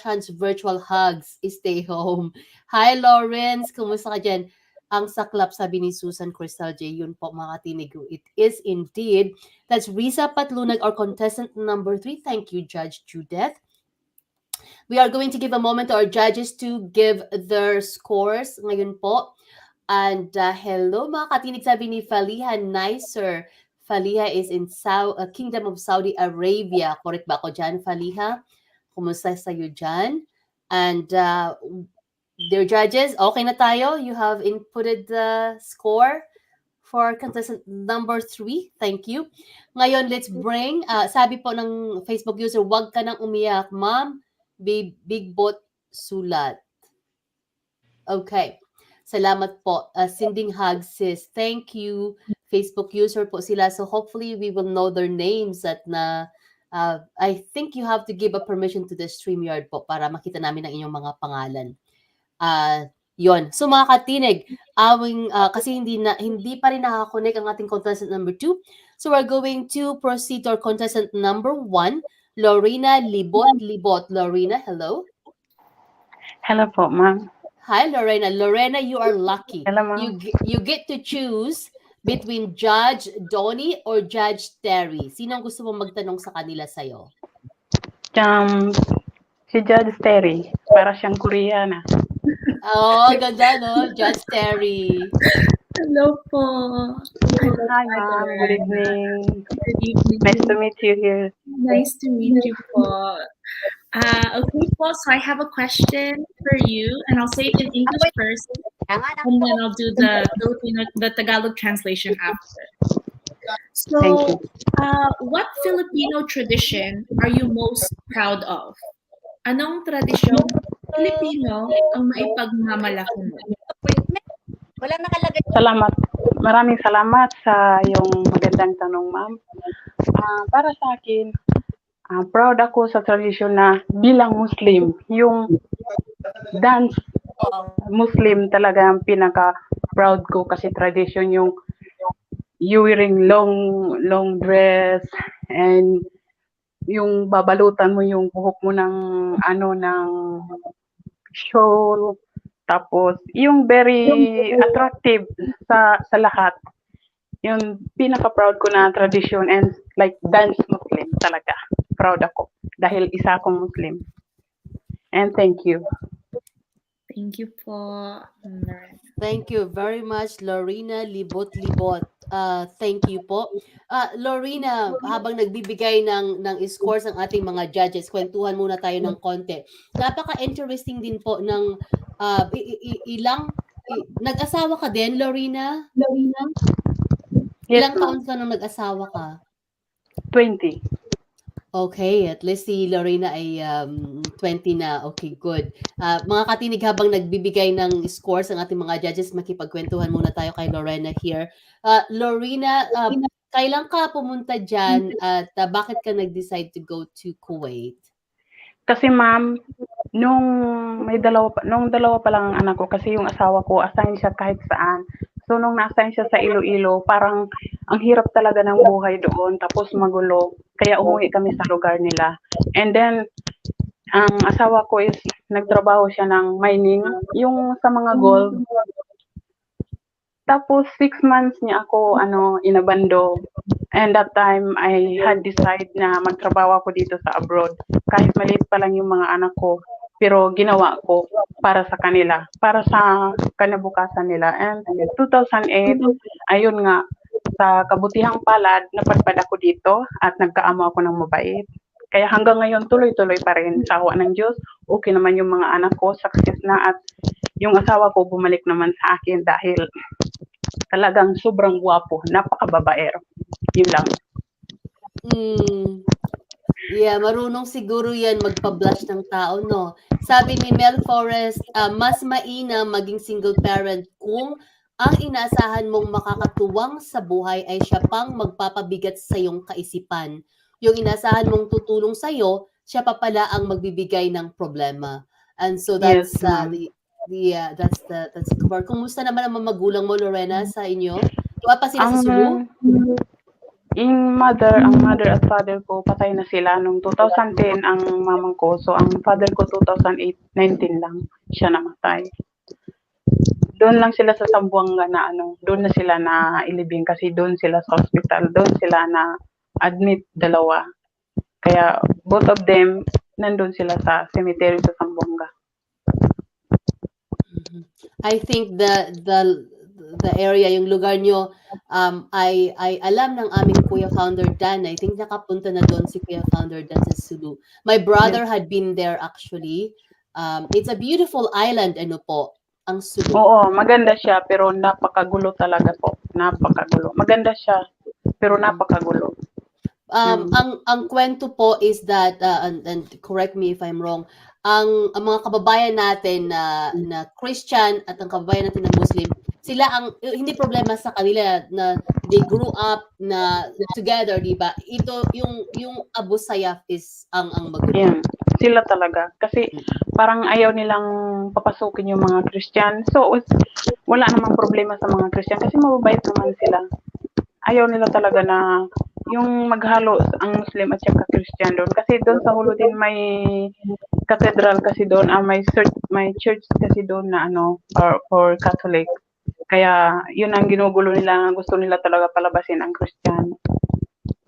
hands, virtual hugs, stay home. Hi Lawrence, kumusta ka dyan? Ang saklap, sabi ni Susan Crystal J. Yun po mga katinig. It is indeed. That's Risa Patlunag, our contestant number 3. Thank you, Judge Judith. We are going to give a moment to our judges to give their scores ngayon po. And hello mga katinig, sabi ni Faliha, nice sir. Faliha is in Kingdom of Saudi Arabia. Correct ba ako dyan, Faliha? Kumusta sa'yo dyan? And dear judges, okay na tayo? You have inputted the score for contestant number 3. Thank you. Ngayon, let's bring, sabi po ng Facebook user, wag ka nang umiyak, ma'am. Big bot sulat. Okay. Salamat po. Sending hugs, sis. Thank you. Facebook user po sila. So hopefully we will know their names at na I think you have to give a permission to the StreamYard po para makita namin ang inyong mga pangalan. Yon. So mga katinig, kasi hindi pa rin nakakonect ang ating contestant number 2. So we're going to proceed to our contestant number 1, Lorena Libot. Lorena, hello. Hello po, ma'am. Hi, Lorena. Lorena, you are lucky. Hello, ma'am. You get to choose between Judge Donnie or Judge Terry. Sino ang gusto mong magtanong sa kanila sa'yo? Si Judge Terry. Para siyang Koreana. Oh, ganda, no? Judge Terry. Hello po. Hi, ma'am. Good evening. Good evening. Nice to meet you here. Nice to meet you po. Okay po, so I have a question for you, and I'll say it in English first, and then I'll do the Tagalog translation after. So, what Filipino tradition are you most proud of? Anong tradisyong Filipino ang maipagmamalaki mo? Wala nakalagay. Salamat. Maraming salamat sa iyong magandang tanong, ma'am. Para sa akin, proud ako sa tradisyon na bilang Muslim, yung dance Muslim talaga ang pinaka-proud ko kasi tradition yung you wearing long dress and yung babalutan mo yung buhok mo ng shawl, tapos yung very attractive sa lahat. Yung pinaka-proud ko na tradition and like dance Muslim talaga. Proud ako dahil isa akong Muslim. And thank you. Thank you po. Thank you very much, Lorena Libot. Thank you po. Lorena, habang nagbibigay ng scores ang ating mga judges, kwentuhan muna tayo ng konti. Napaka-interesting din po ng nag-asawa ka din, Lorena? Yes, Ilang taon ka nung nag-asawa ka? 20. Okay, at least si Lorena ay 20 na. Okay, good. Mga katinig, habang nagbibigay ng scores ang ating mga judges, makipagkwentuhan muna tayo kay Lorena here. Lorena, kailan ka pumunta dyan at bakit ka nag-decide to go to Kuwait? Kasi ma'am, nung dalawa pa lang ang anak ko, kasi yung asawa ko, assign siya kahit saan. So, nung na-assign siya sa Iloilo, parang ang hirap talaga ng buhay doon, tapos magulo. Kaya umuwi kami sa lugar nila. And then, ang asawa ko is, nagtrabaho siya ng mining, yung sa mga gold. Tapos 6 months niya ako inabando. And that time I had decide na magtrabaho ako dito sa abroad. Kahit maliit pa lang yung mga anak ko, pero ginawa ko para sa kanila, para sa kinabukasan nila. And 2008, ayun nga, sa kabutihang palad, napadpad ako dito at nagkaamo ako ng mabait. Kaya hanggang ngayon tuloy-tuloy pa rin sa awa ng Diyos. Okay naman yung mga anak ko, success na at yung asawa ko bumalik naman sa akin dahil talagang sobrang gwapo, napakababaero. Yun lang. Mm. Yeah, marunong siguro yan magpa-blush ng tao, no? Sabi ni Mel Forrest, mas mainam maging single parent kung ang inaasahan mong makakatuwang sa buhay ay siya pang magpapabigat sa iyong kaisipan. Yung inaasahan mong tutulong sa iyo, siya pa pala ang magbibigay ng problema. And so Yes, that's ma'am. that's correct. Kumusta naman ang mga magulang mo, Lorena, sa inyo? Tuwa pa sila sa Ang Sulu? ang mother at father ko patay na sila nung 2010 ang mamang ko. So ang father ko 2008, 19 lang siya namatay. Doon lang sila sa Sambuanga na doon na sila na ilibing kasi doon sila sa hospital, doon sila na admit dalawa. Kaya both of them nandun sila sa cemetery sa Sambuanga. I think the area, yung lugar nyo, ay alam ng aming Kuya Founder Dan. I think nakapunta na doon si Kuya Founder Dan sa Sulu. My brother had been there actually. It's a beautiful island, ano po, ang Sulu. Oo, maganda siya pero napakagulo talaga po. Napakagulo. Maganda siya pero napakagulo. Ang kwento po is that, and correct me if I'm wrong, ang mga kababayan natin na Christian at ang kababayan natin na Muslim, sila ang hindi problema sa kanila na they grew up na together, di ba? Ito yung Abu Sayyaf is ang magulo. Yan, sila talaga. Kasi parang ayaw nilang papasukin yung mga Christian. So, wala namang problema sa mga Christian kasi mababait naman sila. Ayaw nila talaga na yung maghalo ang Muslim at saka Christian doon. Kasi doon sa Hulo din may cathedral kasi doon, may church kasi doon na for Catholic. Kaya yun ang ginugulo nila, gusto nila talaga palabasin ang Christian.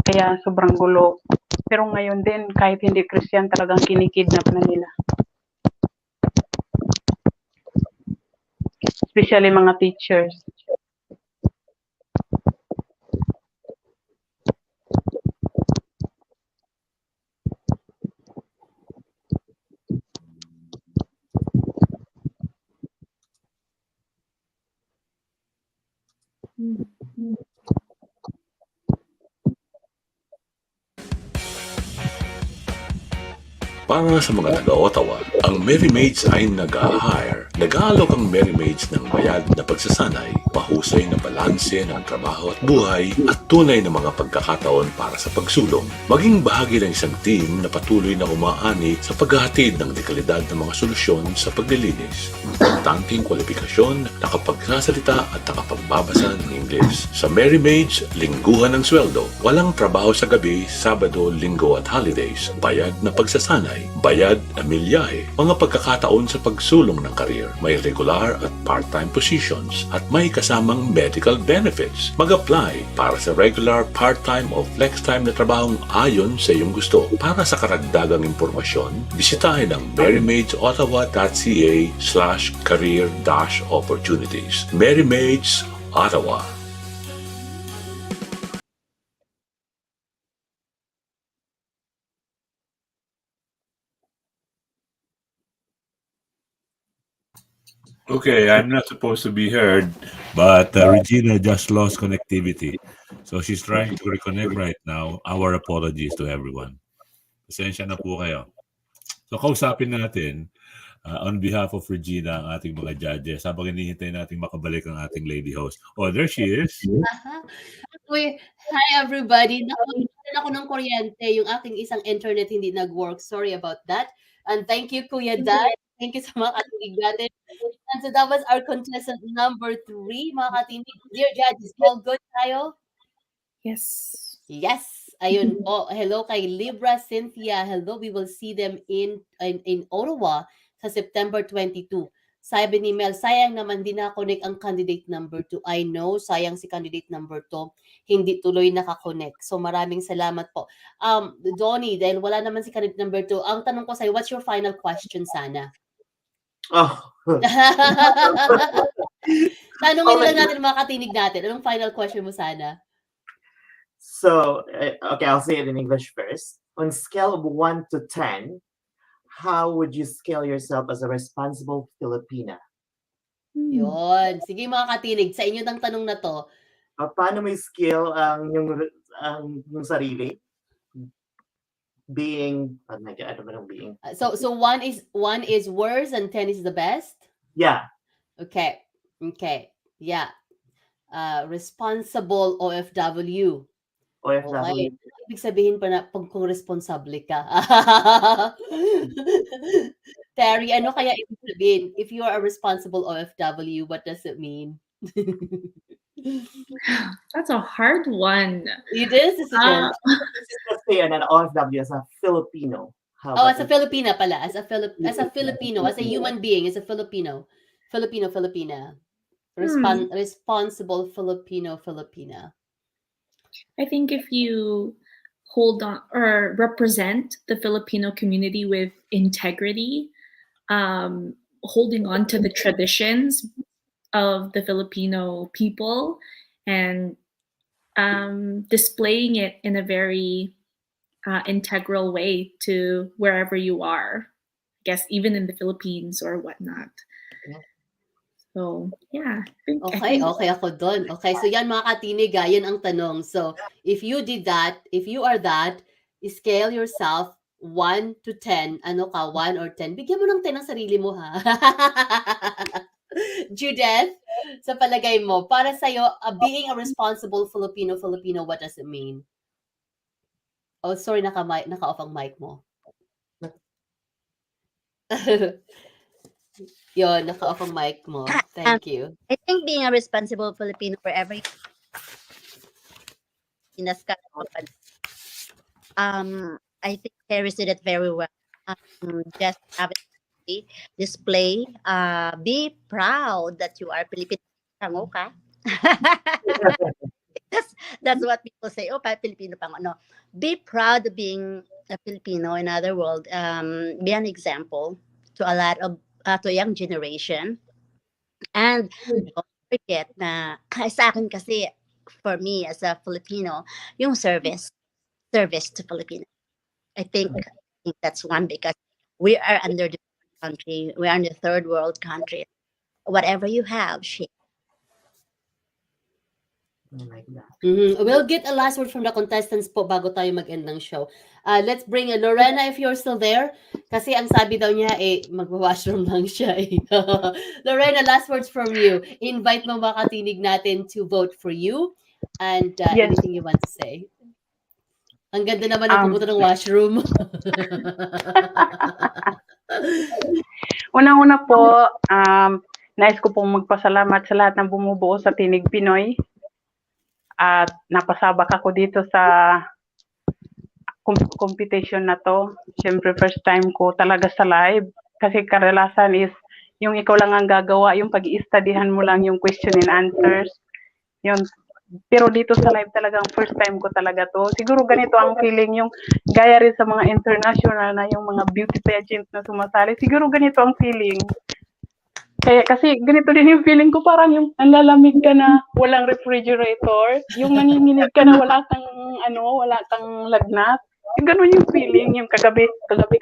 Kaya sobrang gulo. Pero ngayon din, kahit hindi Christian, talagang kinikidnap na nila. Especially mga teachers. Para sa mga taga-Ottawa, ang Merry Maids ay nag-hire. Nag-aalok ang Merry Maids ng bayad na pagsasanay, mahusay na balanse ng trabaho at buhay, at tunay na mga pagkakataon para sa pagsulong. Maging bahagi ng isang team na patuloy na umaani sa paghahatid ng dekalidad ng mga solusyon sa paglilinis. Importanteng kwalifikasyon, nakapagsasalita at nakapagbabasa ng Ingles. Sa Merry Maids, lingguhan ng sweldo. Walang trabaho sa gabi, Sabado, Linggo at holidays. Bayad na pagsasanay, bayad na milyahe, mga pagkakataon sa pagsulong ng karir, may regular at part-time positions, at may kasamang medical benefits. Mag-apply para sa regular, part-time o flex-time na trabahong ayon sa iyong gusto. Para sa karagdagang impormasyon, bisitahin ang merrymaidsottawa.ca/career-opportunities. Merry Maids, Ottawa. Okay, I'm not supposed to be heard, but Regina just lost connectivity. So she's trying to reconnect right now. Our apologies to everyone. Pasensya na po kayo. So kausapin natin on behalf of Regina ang ating mga judges habang hinihintay natin makabalik ang ating lady host. Oh, there she is. Uy, hi everybody. Nakuha ako ng kuryente. Yung aking isang internet hindi nag-work. Sorry about that. And thank you, Kuya Dan. Thank you sa mga katinig natin. And so that was our contestant number 3, mga katinig. Dear judges, all good tayo? Yes. Yes. Ayun po. Hello kay Libra Cynthia. Hello. We will see them in Ottawa sa September 22. Sabi ni Mel, sayang naman din na-connect ang candidate number 2. I know, sayang si candidate number 2. Hindi tuloy nakakonect. So maraming salamat po. Donnie, dahil wala naman si candidate number 2, ang tanong ko sa'yo, what's your final question sana? Oh. Tanungin lang natin mga katinig natin. Anong final question mo sana? So, okay, I'll say it in English first. On scale of 1 to 10, how would you scale yourself as a responsible Filipina? Yun. Sige mga katinig, sa inyo ng tanong na to. Paano may scale ang yung sarili? Being, ano ba ng being? So 1 is worse and 10 is the best? Yeah. Okay. Yeah. Responsible OFW. OFW. Okay. Ibig sabihin pa na kung responsable ka. Terry, ano kaya ibig sabihin? If you are a responsible OFW, what does it mean? That's a hard one. It is, isn't it? Let's say an OFW as a Filipino. As a Filipina pala. As a Filipino, as a human being, as a Filipina. Responsible Filipina. I think if you hold on or represent the Filipino community with integrity, holding on to the traditions of the Filipino people and displaying it in a very integral way to wherever you are, I guess even in the Philippines or whatnot. So, yeah. Okay ako doon. Okay, so yan mga katinig, yan ang tanong. So, if you did that, if you are that, scale yourself 1 to 10. Ano ka, 1 or 10? Bigyan mo ng 10 ang sarili mo, ha? Judith, sa palagay mo, para sa'yo, being a responsible Filipino, what does it mean? Oh, sorry, naka-off ang mic mo. Yon, naka-off ang mic mo. Thank you. I think being a responsible Filipino wherever you in the sky, I think Harry said it very well. Just have it display, be proud that you are Filipino. Okay? That's what people say. Oh, Filipino pang ano. Be proud of being a Filipino. In other words, be an example to a lot of to a young generation. And don't forget na sa akin kasi, for me as a Filipino, yung service to Filipino. I think that's one, because we are under the country, we are in the third world country. Whatever you have, share. Like that. We'll get a last word from the contestants po bago tayo mag-end ng show. Let's bring Lorena if you're still there. Kasi ang sabi daw niya, mag-washroom lang siya. Lorena, last words from you. Invite mo mga katinig natin to vote for you. And Yes. anything you want to say. Ang ganda naman ng pumunta ng washroom. Unang-una po, nais ko pong magpasalamat sa lahat ng bumubuo sa Tinig Pinoy. At napasabak ako dito sa competition na to. Siyempre, first time ko talaga sa live. Kasi karelasan is, yung ikaw lang ang gagawa, yung pag-i-studyhan mo lang yung question and answers. Yun. Pero dito sa live talagang first time ko talaga to. Siguro ganito ang feeling, yung gaya rin sa mga international na yung mga beauty pageant na sumasali. Siguro ganito ang feeling. Kaya kasi ganito din yung feeling ko, parang yung lalamig ka na walang refrigerator, yung nanginginig ka na wala kang lagnat. Yung ganun yung feeling, yung kagabi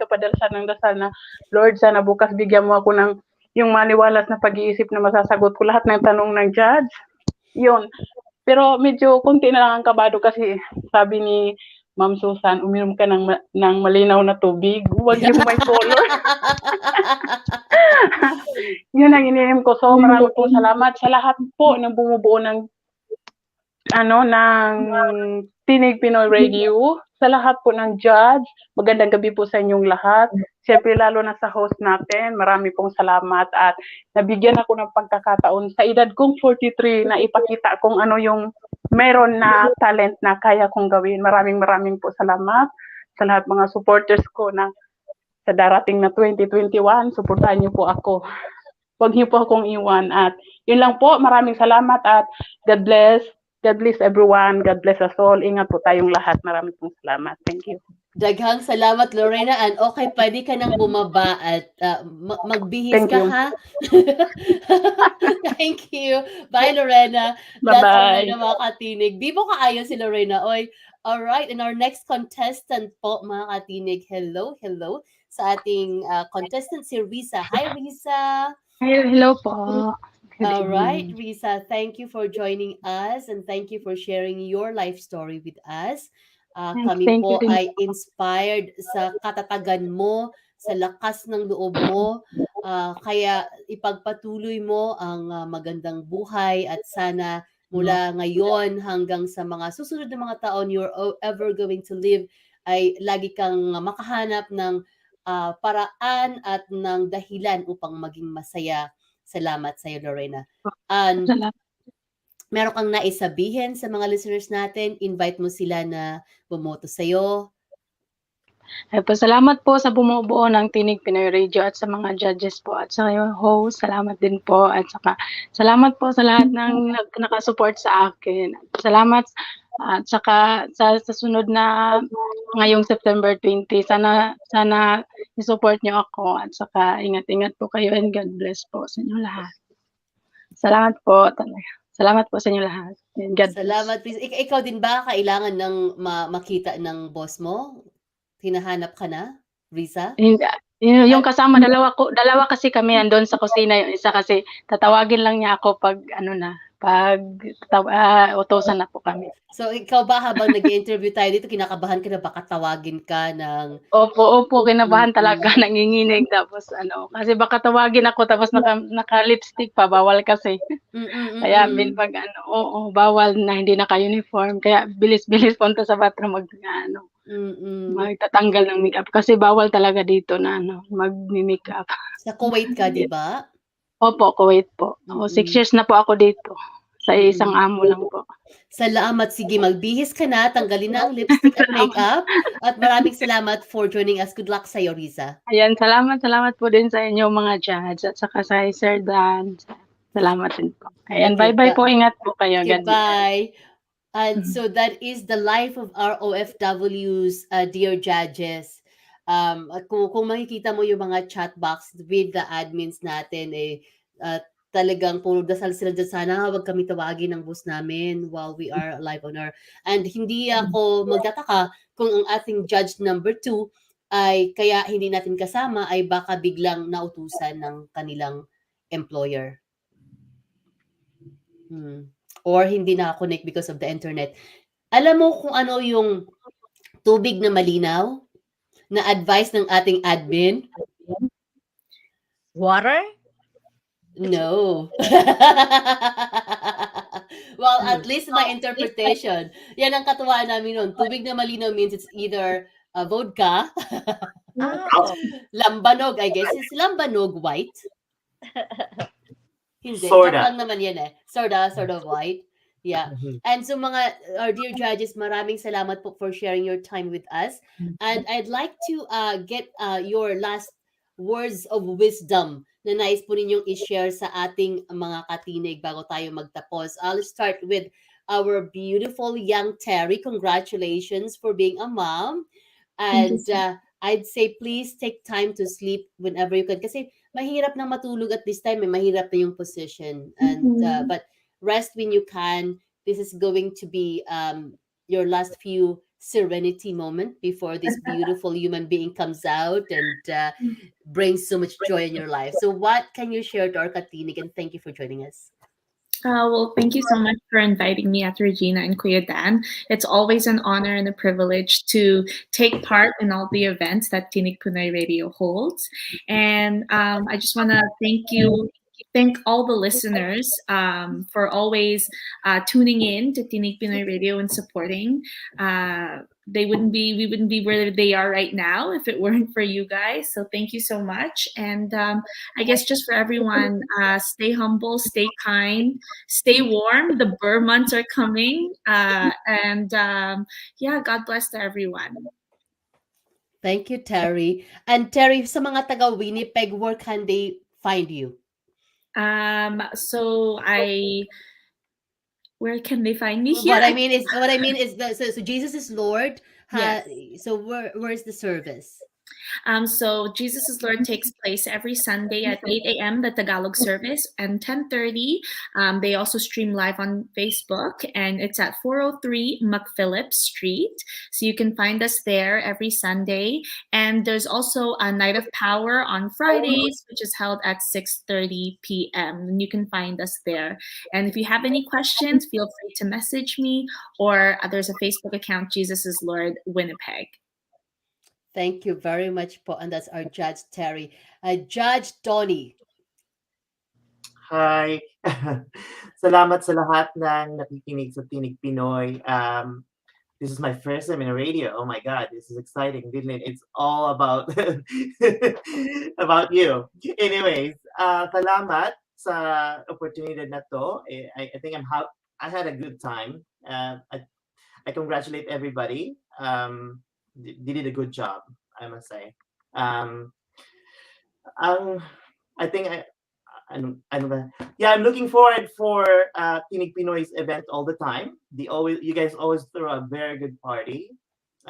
ka pa dasal na, Lord, sana bukas bigyan mo ako ng yung maliwalas na pag-iisip na masasagot ko lahat ng tanong ng judge. Yun. Pero medyo konti na lang ang kabado kasi sabi ni Ma'am Susan, uminom ka ng malinaw na tubig. Huwag yung may color. Yun ang ininom ko. So, marami po salamat sa lahat po ng bumubuo ng Tinig Pinoy Radio. Sa lahat po ng judge. Magandang gabi po sa inyong lahat. Siyempre, lalo na sa host natin. Marami pong salamat at nabigyan ako ng pagkakataon sa edad kong 43 na ipakita kung ano yung meron na talent na kaya kong gawin. Maraming po salamat sa lahat mga supporters ko na sa darating na 2021. Suportahan niyo po ako. Huwag niyo po akong iwan at yun lang po. Maraming salamat at God bless. God bless everyone. God bless us all. Ingat po tayong lahat. Maraming pong salamat. Thank you. Daghang salamat, Lorena. And okay, pwede ka nang bumaba at magbihis Thank ka, you. ha? Thank you. Bye, Lorena. That's Bye-bye. Lorena, mga katinig. Di mo kaayon si Lorena. Oy, alright. And our next contestant po, mga katinig. Hello, hello. Sa ating contestant, si Risa. Hi, Risa. Hello po. Good All right, evening. Risa, thank you for joining us and thank you for sharing your life story with us. Kami Thank you po din ay inspired sa katatagan mo, sa lakas ng loob mo. Kaya ipagpatuloy mo ang magandang buhay at sana mula ngayon hanggang sa mga susunod na mga taon you're ever going to live ay lagi kang makahanap ng paraan at ng dahilan upang maging masaya. Salamat sa'yo, Lorena. And Salamat. meron kang naisabihin sa mga listeners natin, invite mo sila na bumoto sa'yo. Ay po, salamat po sa bumubuo ng Tinig Pinoy Radio at sa mga judges po at sa yung host. Salamat din po at saka salamat po sa lahat ng nakasupport sa akin. Salamat at saka sa sunod na ngayong September 20, sana i-support niyo ako at saka ingat-ingat po kayo and God bless po sa inyo lahat. Salamat po talaga. Salamat po sa inyo lahat. And God bless. Salamat, please. Ikaw din ba kailangan ng makita ng boss mo? Hinahanap ka na, Risa? Hindi, yung kasama dalawa kasi kami nandoon sa kusina, yung isa kasi tatawagin lang niya ako pag utusan na po kami. So ikaw ba habang nag-interview tayo dito, kinakabahan ka na baka tawagin ka ng Opo, kinabahan talaga, nanginginig tapos kasi baka tawagin ako tapos naka-lipstick pa, bawal kasi. Kaya pag bawal na hindi naka-uniform, kaya bilis-bilis punta sa bathroom magtatanggal ng makeup kasi bawal talaga dito na mag-makeup. Sa Kuwait ka, di ba? Opo, Kuwait po. 6 years na po ako dito. Sa isang amo lang po. Salamat. Sige, magbihis ka na, tanggalin na ang lipstick at makeup. At maraming salamat for joining us. Good luck sa'yo, Risa. Ayan, salamat po din sa inyo mga judge at saka sa Sir Dan. Salamat din po. Ayan, Okay, bye-bye po. Ingat po kayo. God bless. Goodbye. And so that is the life of our OFWs, dear judges. At kung makikita mo yung mga chat box with the admins natin, talagang puro dasal sila dyan, sana wag kami tawagin ng boss namin while we are live on air. And hindi ako magtataka kung ang ating judge number 2 ay kaya hindi natin kasama ay baka biglang nautusan ng kanilang employer. Or hindi nakakonect because of the internet. Alam mo kung ano yung tubig na malinaw na advice ng ating admin? Water? No. Well, at least my interpretation. Yan ang katuwaan namin nun. Tubig na malinaw means it's either vodka, lambanog, I guess. Is lambanog white? Hindi. Joke lang naman yan eh. Sort of white. Yeah. And so our dear judges, maraming salamat po for sharing your time with us. And I'd like to get your last words of wisdom na nais po ninyong i-share sa ating mga katinig bago tayo magtapos. I'll start with our beautiful young Terry. Congratulations for being a mom. And I'd say please take time to sleep whenever you can. Kasi mahirap na matulog at this time. Mahirap na yung position. And but rest when you can. This is going to be your last few serenity moment before this beautiful human being comes out and brings so much joy in your life. So what can you share to our katinig? And thank you for joining us. Well, thank you so much for inviting me at Regina and Kuya Dan. It's always an honor and a privilege to take part in all the events that Tinig Pinoy Radio holds. And I just want to thank all the listeners for always tuning in to Tinig Pinoy Radio and supporting. We wouldn't be where they are right now if it weren't for you guys. So thank you so much. And I guess just for everyone, stay humble, stay kind, stay warm. The Burr months are coming. And God bless to everyone. Thank you, Terry. And Terry, sa mga taga Winnipeg, where can they find you? So where can they find me? Here, What I mean is, so Jesus is Lord. yes. So where's the service? So Jesus is Lord takes place every Sunday at 8 a.m. the Tagalog service and 10:30. They also stream live on Facebook, and it's at 403 McPhillips Street. So you can find us there every Sunday. And there's also a Night of Power on Fridays, which is held at 6:30 p.m. And you can find us there. And if you have any questions, feel free to message me, or there's a Facebook account, Jesus is Lord Winnipeg. Thank you very much po. And that's our Judge Terry. Judge Donnie. Hi. Salamat sa lahat ng nakikinig sa Tinig Pinoy. This is my first time in a radio. Oh my God, this is exciting, didn't it? It's all about about you. Anyways, salamat sa oportunidad na to. I think I had a good time. I congratulate everybody. They did a good job, I must say. Ang I think ano ba? Yeah, I'm looking forward for Tinig Pinoy's event all the time. You guys always throw a very good party,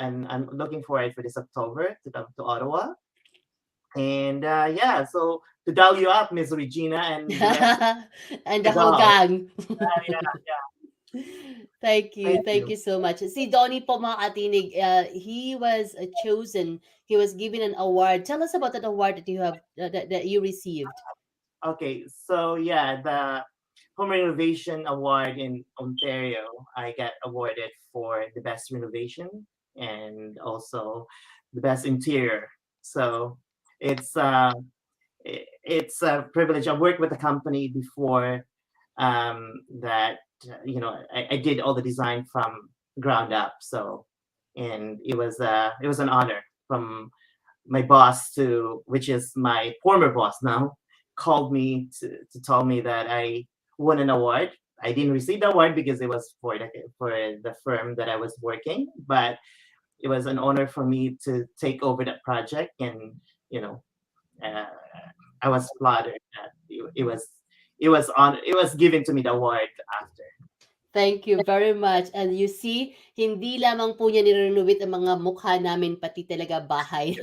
and I'm looking forward for this October to come to Ottawa. And yeah, so to dial you up, Miss Regina, and the rest And the of the whole doll. gang. Yeah. Thank you. Thank Thank you. you so much. Si Donnie po mga katinig, he was chosen. He was given an award. Tell us about that award that you have that you received. Okay, so yeah, the Home Renovation Award in Ontario, I got awarded for the best renovation and also the best interior. So it's uh, it's a privilege. I worked with a company before that I did all the design from ground up. So and it was an honor from my boss to which is my former boss now called me to tell me that I won an award. I didn't receive the award because it was for the firm that I was working, but it was an honor for me to take over that project, and you know, uh, I was flattered that it was given to me the award after. Thank you very much. And you see, hindi lamang po niya nirenovate ang mga mukha namin, pati talaga bahay.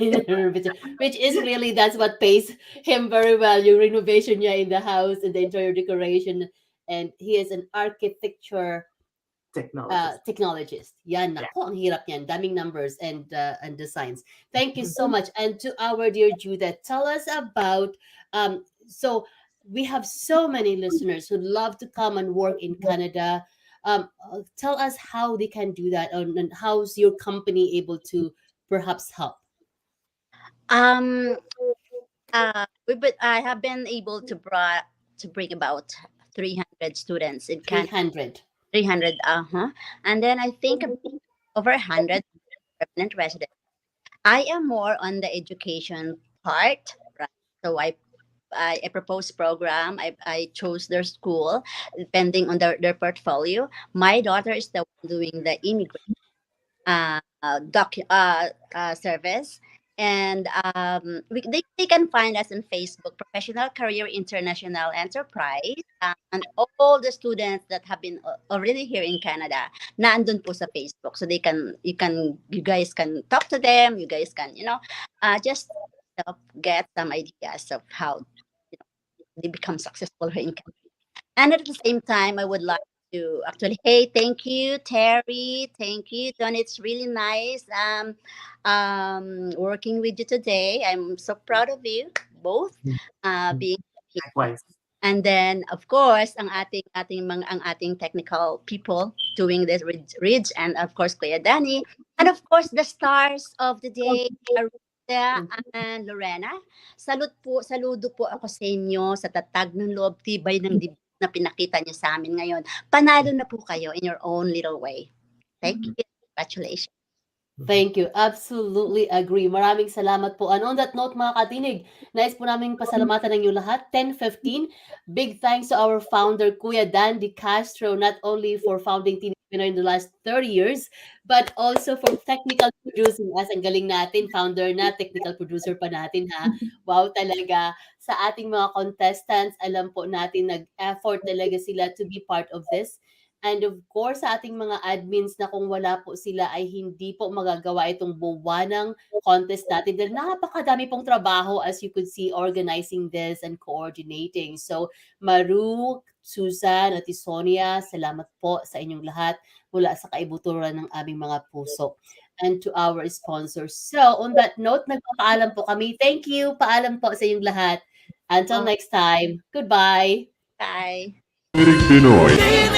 Which is really, that's what pays him very well. Yung renovation niya in the house and the interior decoration. And he is an architecture Technologist. technologist. Yan, Yeah. nako, ang hirap yan. Daming numbers and designs. Thank you so much. And to our dear Judith, tell us about, so we have so many listeners who love to come and work in Canada. Tell us how they can do that, and how's your company able to perhaps help? Um, I have been able to bring about 300 students in Canada. 300. 300, and then I think over 100 permanent residents. I am more on the education part, right? So I propose program. I chose their school depending on their portfolio. My daughter is the one doing the immigrant service. And they can find us on Facebook, Professional Career International Enterprise, and all the students that have been already here in Canada, naandun po sa Facebook. So you guys can talk to them. You guys can, just get some ideas of how they become successful here in Canada. And at the same time, I would like to actually, hey, thank you, Terry. Thank you, Don. It's really nice working with you today. I'm so proud of you both being here. Likewise. And then, of course, ang ating technical people doing this, Ridge, and of course, Kuya Danny. And of course, the stars of the day, Arita and Lorena. Saludo po ako sa inyo sa tatag ng loob, tibay ng dibdib na pinakita niyo sa amin ngayon. Panalo na po kayo in your own little way. Thank you. Congratulations. Thank you. Absolutely agree. Maraming salamat po. And on that note, mga katinig, nais po namin pasalamatan ng inyo lahat. 10:15. Big thanks to our founder, Kuya Dan Di Castro, not only for founding Pinoy in the last 30 years, but also for technical producing. As ang galing natin, founder na, technical producer pa natin ha. Wow talaga. Sa ating mga contestants, alam po natin nag-effort talaga sila to be part of this. And of course, sa ating mga admins na kung wala po sila ay hindi po magagawa itong buwanang contest natin dahil napakadami pong trabaho as you could see organizing this and coordinating. So, Maru, Susan at Sonia, salamat po sa inyong lahat mula sa kaibuturan ng aming mga puso and to our sponsors. So, on that note, nagpapaalam po kami. Thank you. Paalam po sa inyong lahat. Until next time. Goodbye. Bye. Tinig Pinoy.